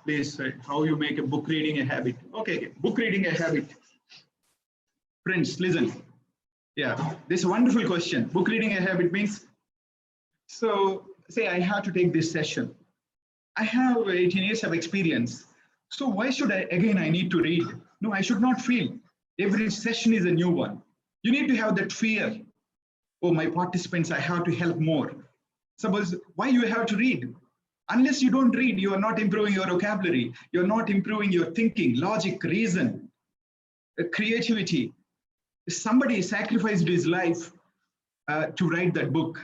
please, how you make a book reading a habit. Okay, book reading a habit. Friends, listen. Yeah, this is a wonderful question. Book reading a habit means, so say I have to take this session. I have 18 years of experience. So why should I need to read? No, I should not feel. Every session is a new one. You need to have that fear. Oh, my participants, I have to help more. Suppose, why you have to read? Unless you don't read, you are not improving your vocabulary. You're not improving your thinking, logic, reason, creativity. Somebody sacrificed his life to write that book.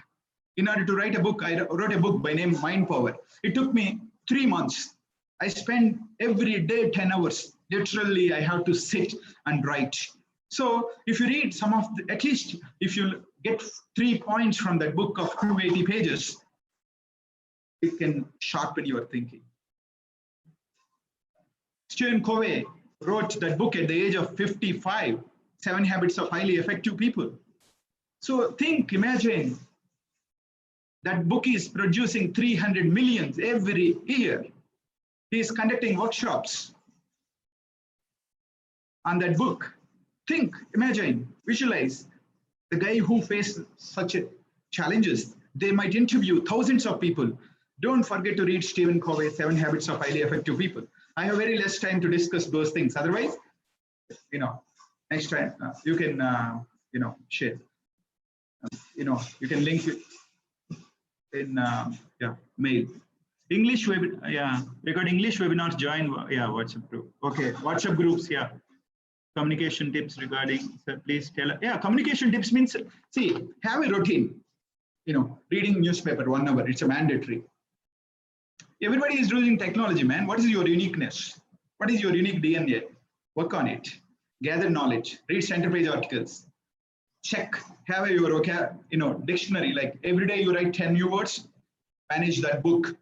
In order to write a book, I wrote a book by name Mind Power. It took me 3 months. I spent every day 10 hours. Literally, I have to sit and write. So if you read some of at least if you get 3 points from that book of 280 pages, it can sharpen your thinking. Stephen Covey wrote that book at the age of 55, 7 Habits of Highly Effective People. So think, imagine, That book is producing 300 millions every year. He is conducting workshops on that book. Think, imagine, visualize the guy who faced such challenges. They might interview thousands of people. Don't forget to read Stephen Covey's 7 Habits of Highly Effective People. I have very less time to discuss those things. Otherwise, next time you can, share. You can link it in mail. English web, record English webinars, join, WhatsApp group. Okay, WhatsApp groups, communication tips regarding, please tell, communication tips means, see, have a routine, reading newspaper 1 hour, it's a mandatory. Everybody is using technology, man. What is your uniqueness? What is your unique DNA? Work on it. Gather knowledge, read center page articles, check, have your dictionary, like every day you write 10 new words, manage that book.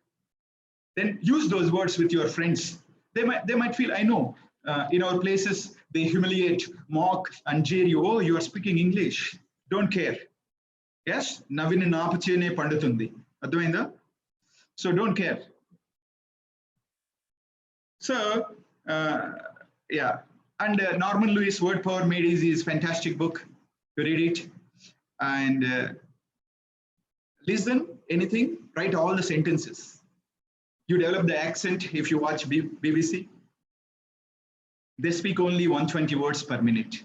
Then use those words with your friends. They might feel, I know, in our places, they humiliate, mock, and jeer you. Oh, you are speaking English. Don't care. Yes? Navin Napachene Pandatundi. Advainda? So don't care. So, and Norman Lewis' Word Power Made Easy is a fantastic book. You read it. And listen, anything, write all the sentences. You develop the accent if you watch BBC. They speak only 120 words per minute.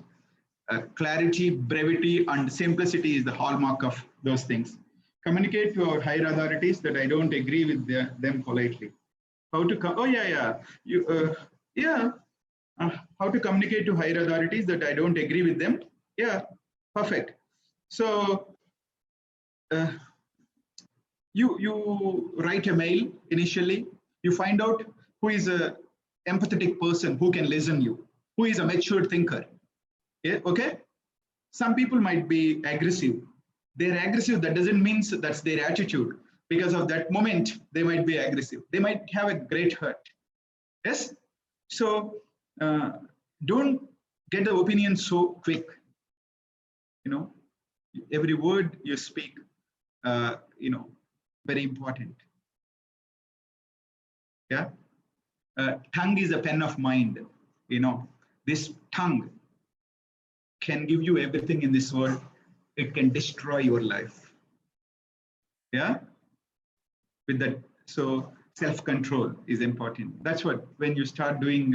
Clarity, brevity, and simplicity is the hallmark of those things. Communicate to our higher authorities that I don't agree with them politely. How to how to communicate to higher authorities that I don't agree with them. Yeah, perfect. So you write a mail initially. You find out who is a empathetic person who can listen you, who is a mature thinker. Yeah, okay. Some people might be aggressive. They're aggressive. That doesn't mean that's their attitude. Because of that moment, they might be aggressive. They might have a great hurt. Yes. So don't get the opinion so quick. Every word you speak, very important. Yeah. Tongue is a pen of mind. This tongue can give you everything in this world. It can destroy your life. Yeah. With that, so self-control is important. That's what, when you start doing,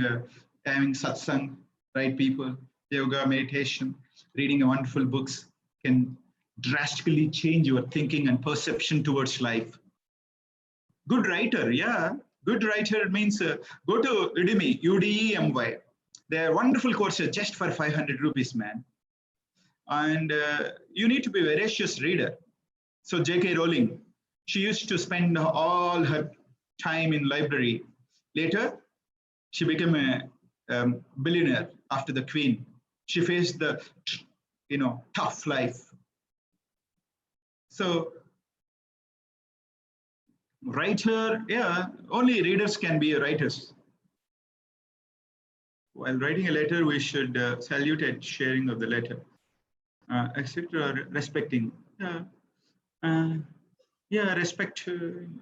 having satsang, right people, yoga, meditation, reading wonderful books can drastically change your thinking and perception towards life. Good writer, yeah. Good writer means go to Udemy, UDEMY. They're wonderful courses just for 500 rupees, man. And you need to be a voracious reader. So J.K. Rowling, she used to spend all her time in library. Later, she became a billionaire after the Queen. She faced the, tough life. So, writer, yeah, only readers can be writers. While writing a letter, we should salute at sharing of the letter, etc. Respecting,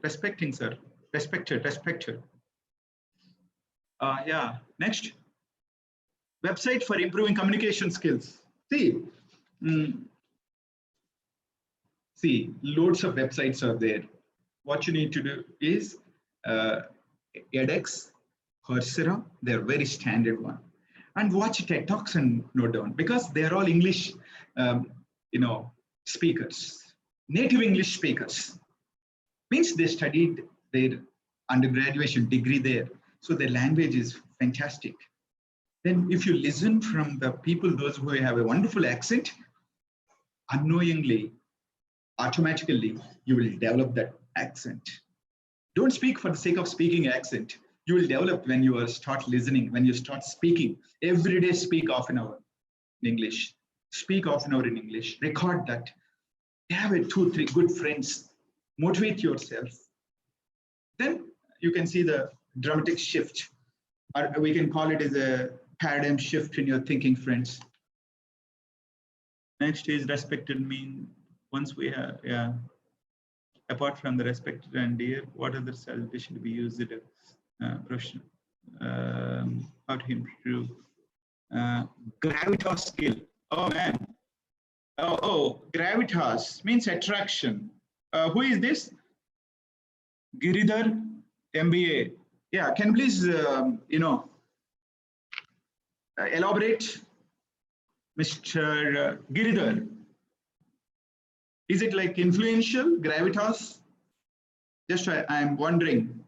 respecting, sir. Respected. Next. Website for improving communication skills. See, loads of websites are there. What you need to do is edX, Coursera, they're very standard one. And watch TED Talks and note down, because they're all English, speakers, native English speakers. Means they studied their undergraduate degree there. So their language is fantastic. Then if you listen from the people, those who have a wonderful accent, unknowingly, automatically, you will develop that accent. Don't speak for the sake of speaking accent. You will develop when you start listening, when you start speaking. Every day speak half an hour in English. Speak half an hour in English. Record that. Have 2, 3 good friends. Motivate yourself. Then you can see the dramatic shift. Or we can call it as a paradigm shift in your thinking, friends. Next is respected mean. Once we have, Apart from the respected and dear, what other salutations should be used in a professional? How to improve gravitas skill? Oh man. Oh, gravitas means attraction. Who is this? Giridhar, MBA. Yeah, can you please, elaborate, Mr. Giridhar? Is it like influential, gravitas? Just I'm wondering.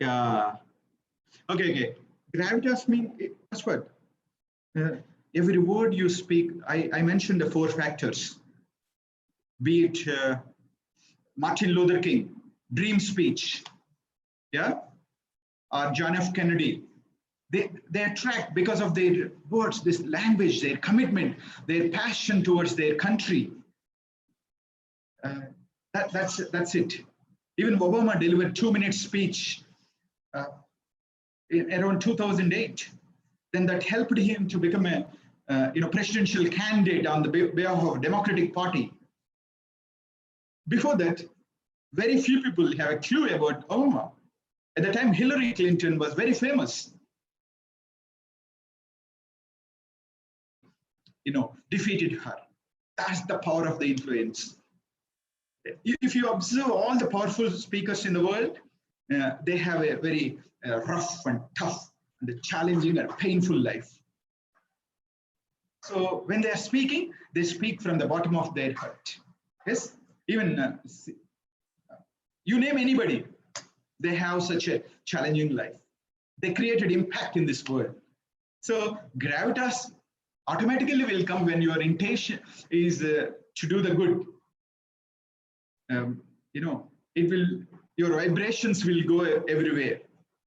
Yeah. Okay. Gravitas means, that's what? Every word you speak, I mentioned the 4 factors. Be it Martin Luther King, dream speech, yeah, or John F. Kennedy. They attract because of their words, this language, their commitment, their passion towards their country. That's it. Even Obama delivered 2-minute speech around 2008. Then that helped him to become a presidential candidate on the behalf of Democratic Party. Before that, very few people have a clue about Obama. At the time, Hillary Clinton was very famous. Defeated her. That's the power of the influence. If you observe all the powerful speakers in the world, they have a very rough and tough and challenging and painful life. So when they are speaking, they speak from the bottom of their heart. Yes, even you name anybody, they have such a challenging life. They created impact in this world. So gravitas automatically will come when your intention is to do the good. Your vibrations will go everywhere.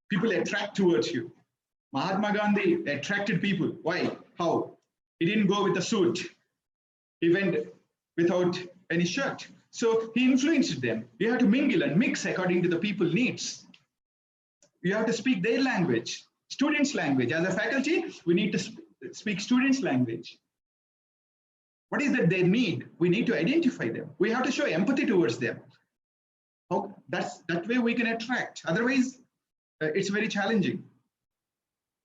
People attract towards you. Mahatma Gandhi attracted people. Why? How? He didn't go with a suit. He went without any shirt. So he influenced them. You have to mingle and mix according to the people's needs. You have to speak their language, students' language. As a faculty, we need to speak students' language. What is that they need? We need to identify them. We have to show empathy towards them. That way we can attract. Otherwise, it's very challenging.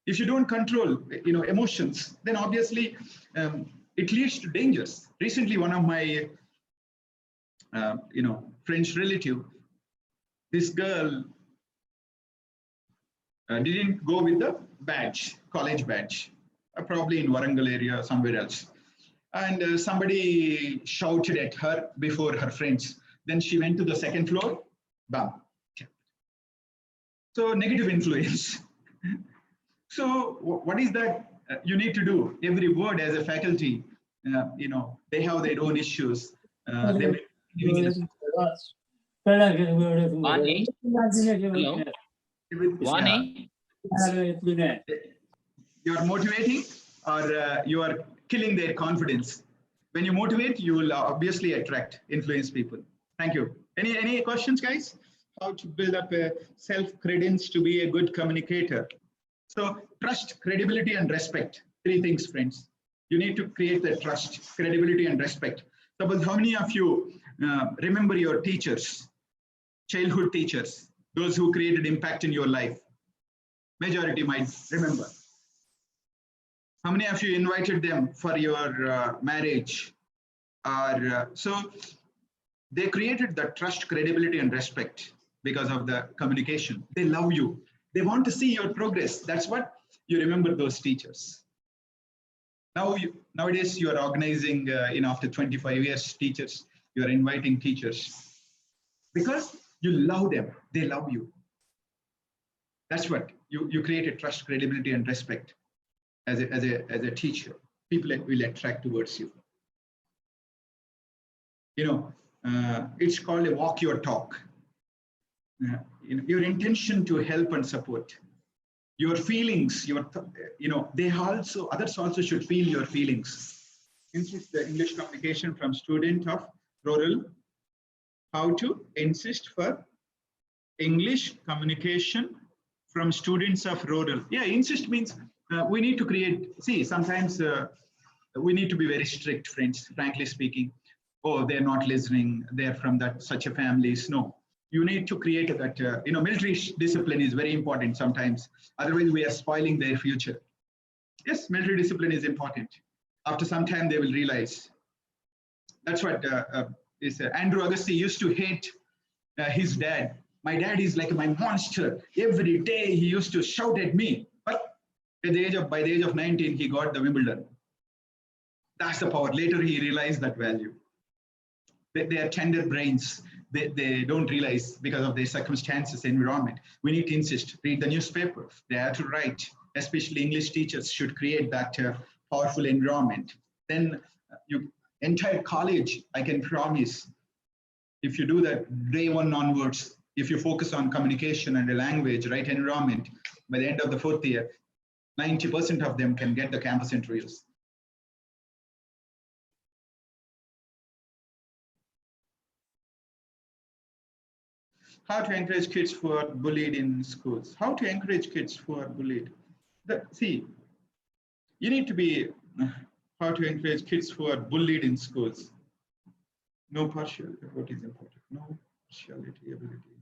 If you don't control, emotions, then obviously it leads to dangers. Recently, one of my, French relative, this girl didn't go with the badge, college badge, probably in Warangal area, somewhere else. And somebody shouted at her before her friends. Then she went to the second floor, bam. So negative influence. So what is that you need to do? Every word as a faculty, they have their own issues. Vani? Hello? Vani? You are motivating or you are killing their confidence. When you motivate, you will obviously attract, influence people. Thank you. Any questions, guys? How to build up a self-credence to be a good communicator? So trust, credibility, and respect. 3 things, friends. You need to create the trust, credibility, and respect. Suppose how many of you remember your teachers, childhood teachers, those who created impact in your life? Majority might remember. How many of you invited them for your marriage? So they created the trust, credibility, and respect because of the communication. They love you. They want to see your progress. That's what you remember those teachers. Nowadays, you are organizing, after 25 years, teachers, you are inviting teachers because you love them. They love you. That's what you create trust, credibility, and respect as a teacher. People will attract towards you. It's called a walk your talk. Your intention to help and support. Your feelings, others also should feel your feelings. Insist the English communication from student of rural. How to insist for English communication from students of rural. Yeah, insist means we need to create, sometimes we need to be very strict, friends, frankly speaking. oh, they're not listening, they're from that such a families. No, you need to create that, military discipline is very important sometimes. Otherwise, we are spoiling their future. Yes, military discipline is important. After some time, they will realize. That's what Andrew Agassi used to hate his dad. My dad is like my monster. Every day he used to shout at me. But by the age of 19, he got the Wimbledon. That's the power. Later, he realized that value. They are tender brains. They don't realize because of their circumstances, environment. We need to insist. Read the newspaper. They have to write. Especially English teachers should create that powerful environment. Then entire college, I can promise, if you do that day one onwards, if you focus on communication and the language, right environment, by the end of the 4th year, 90% of them can get the campus interviews. How to encourage kids who are bullied in schools? How to encourage kids who are bullied? See, you need to be, how to encourage kids who are bullied in schools. No partiality, what is important? No partiality, ability.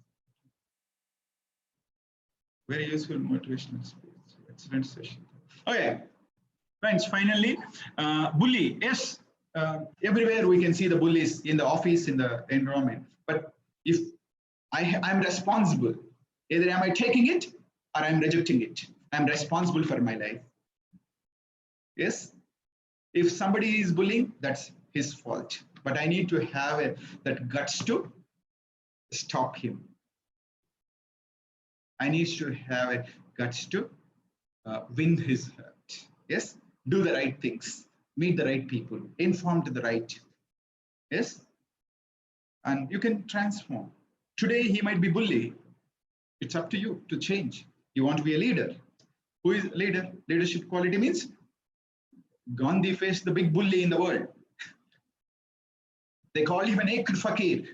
Very useful motivational speech. Excellent session. Okay, friends, finally, bully. Yes, everywhere we can see the bullies in the office, in the environment. But if I'm responsible, either am I taking it or I'm rejecting it. I'm responsible for my life. Yes, if somebody is bullying, that's his fault. But I need to have that guts to stop him. I need to have guts to win his heart. Yes, do the right things, meet the right people, inform to the right. Yes, and you can transform. Today he might be bully. It's up to you to change. You want to be a leader. Who is a leader? Leadership quality means Gandhi faced the big bully in the world. They called him an Ekr Fakir,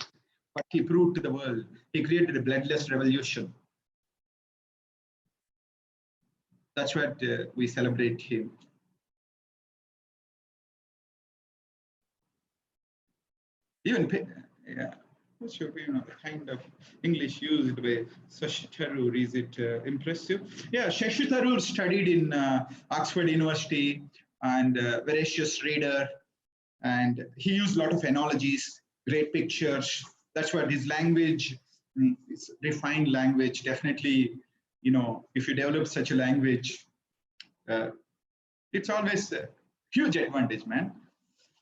but he proved to the world. He created a bloodless revolution. That's what we celebrate him. Even, yeah. What's your opinion on the kind of English used by Shashi Tharoor? Is it impressive? Yeah, Shashi Tharoor studied in Oxford University and voracious reader, and he used a lot of analogies, great pictures. That's what his language, it's refined language. Definitely, if you develop such a language, it's always a huge advantage, man.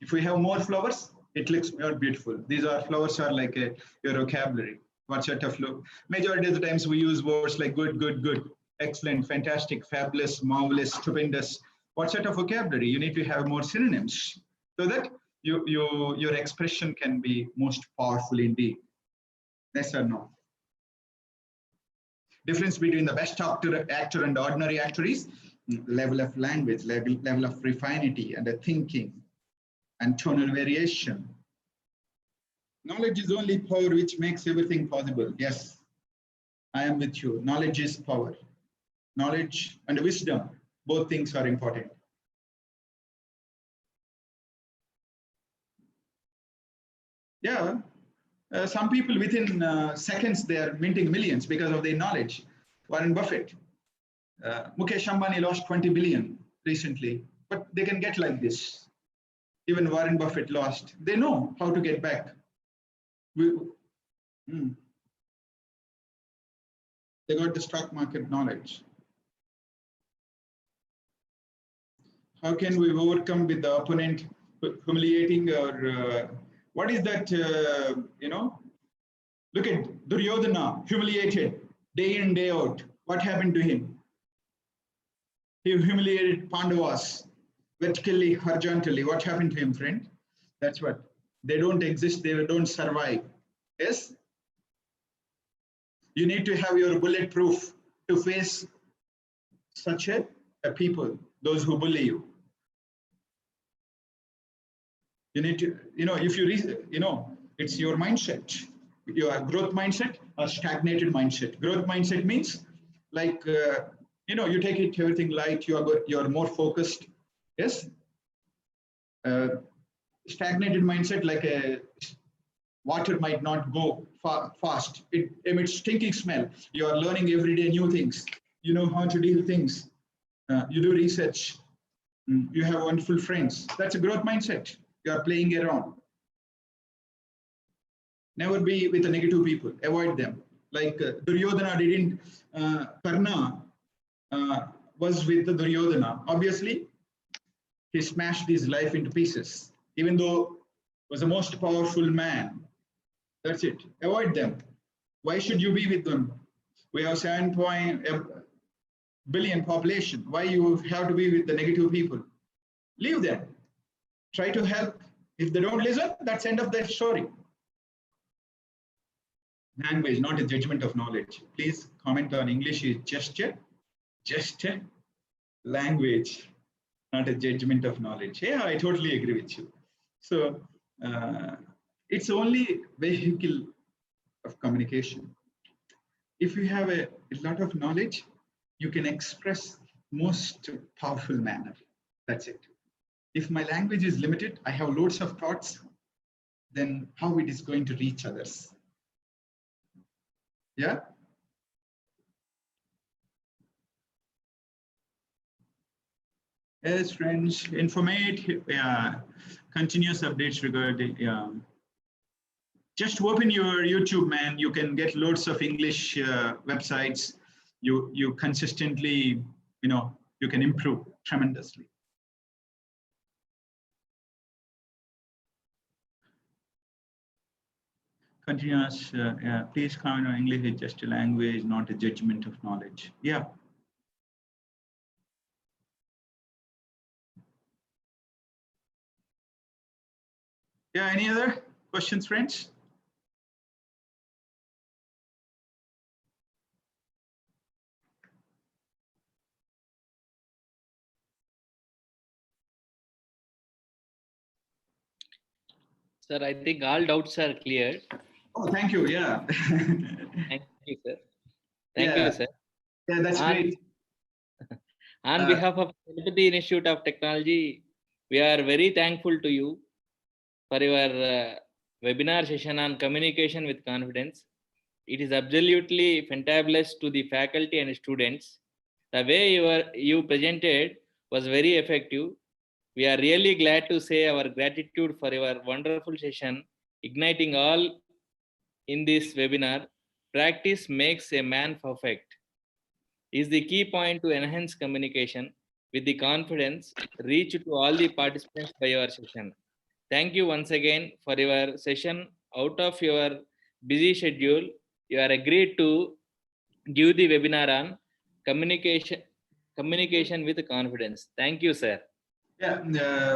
If we have more flowers, it looks more beautiful. These are flowers are like your vocabulary. What sort of look? Majority of the times we use words like good, good, good, excellent, fantastic, fabulous, marvelous, stupendous. What sort of vocabulary? You need to have more synonyms so that your expression can be most powerful indeed. Yes or no? Difference between the best actor and ordinary actor is level of language, level of refinement and the thinking and tonal variation. Knowledge is only power which makes everything possible. Yes, I am with you. Knowledge is power. Knowledge and wisdom, both things are important. Yeah, some people within seconds, they are minting millions because of their knowledge. Warren Buffett, Mukesh Ambani lost 20 billion recently, but they can get like this. Even Warren Buffett lost. They know how to get back. They got the stock market knowledge. How can we overcome with the opponent humiliating or what is that, look at Duryodhana, humiliated day in, day out. What happened to him? He humiliated Pandavas vertically, horizontally. What happened to him, friend? That's what. They don't exist, they don't survive. Yes? You need to have your bulletproof to face such a people, those who bully you. You need to, if you, it's your mindset. Your growth mindset or stagnated mindset. Growth mindset means like, you take it everything light, you're more focused. Yes? stagnated mindset, like a water might not go fast. It emits stinking smell. You are learning every day new things. You know how to deal things. You do research. You have wonderful friends. That's a growth mindset. You are playing around. Never be with the negative people. Avoid them. Like Duryodhana didn't, Karna was with the Duryodhana. Obviously, he smashed his life into pieces. Even though he was the most powerful man. That's it. Avoid them. Why should you be with them? We have 7 billion population. Why you have to be with the negative people? Leave them. Try to help. If they don't listen, that's end of their story. Language, not a judgment of knowledge. Please comment on English is just a language, not a judgment of knowledge. Yeah, I totally agree with you. So it's only vehicle of communication. If you have a lot of knowledge, you can express most powerful manner. That's it. If my language is limited, I have loads of thoughts, then how it is going to reach others? Yeah. Yes, friends, informate, continuous updates regarding, just open your YouTube, man. You can get loads of English websites. You consistently, you can improve tremendously. Continuous, please comment on English is just a language, not a judgment of knowledge. Yeah. Yeah, any other questions, friends? Sir, I think all doubts are cleared. Oh, thank you. Yeah. Thank you, sir. Thank you, sir. Yeah, that's great. On behalf of Chalapathi Institute of Technology, we are very thankful to you for your webinar session on communication with confidence. It is absolutely fantabulous to the faculty and students. The way you presented was very effective. We are really glad to say our gratitude for your wonderful session, igniting all in this webinar. Practice makes a man perfect is the key point to enhance communication with the confidence reached to all the participants by your session. Thank you once again for your session. Out of your busy schedule, you are agreed to give the webinar on communication with confidence. Thank you, sir. Yeah.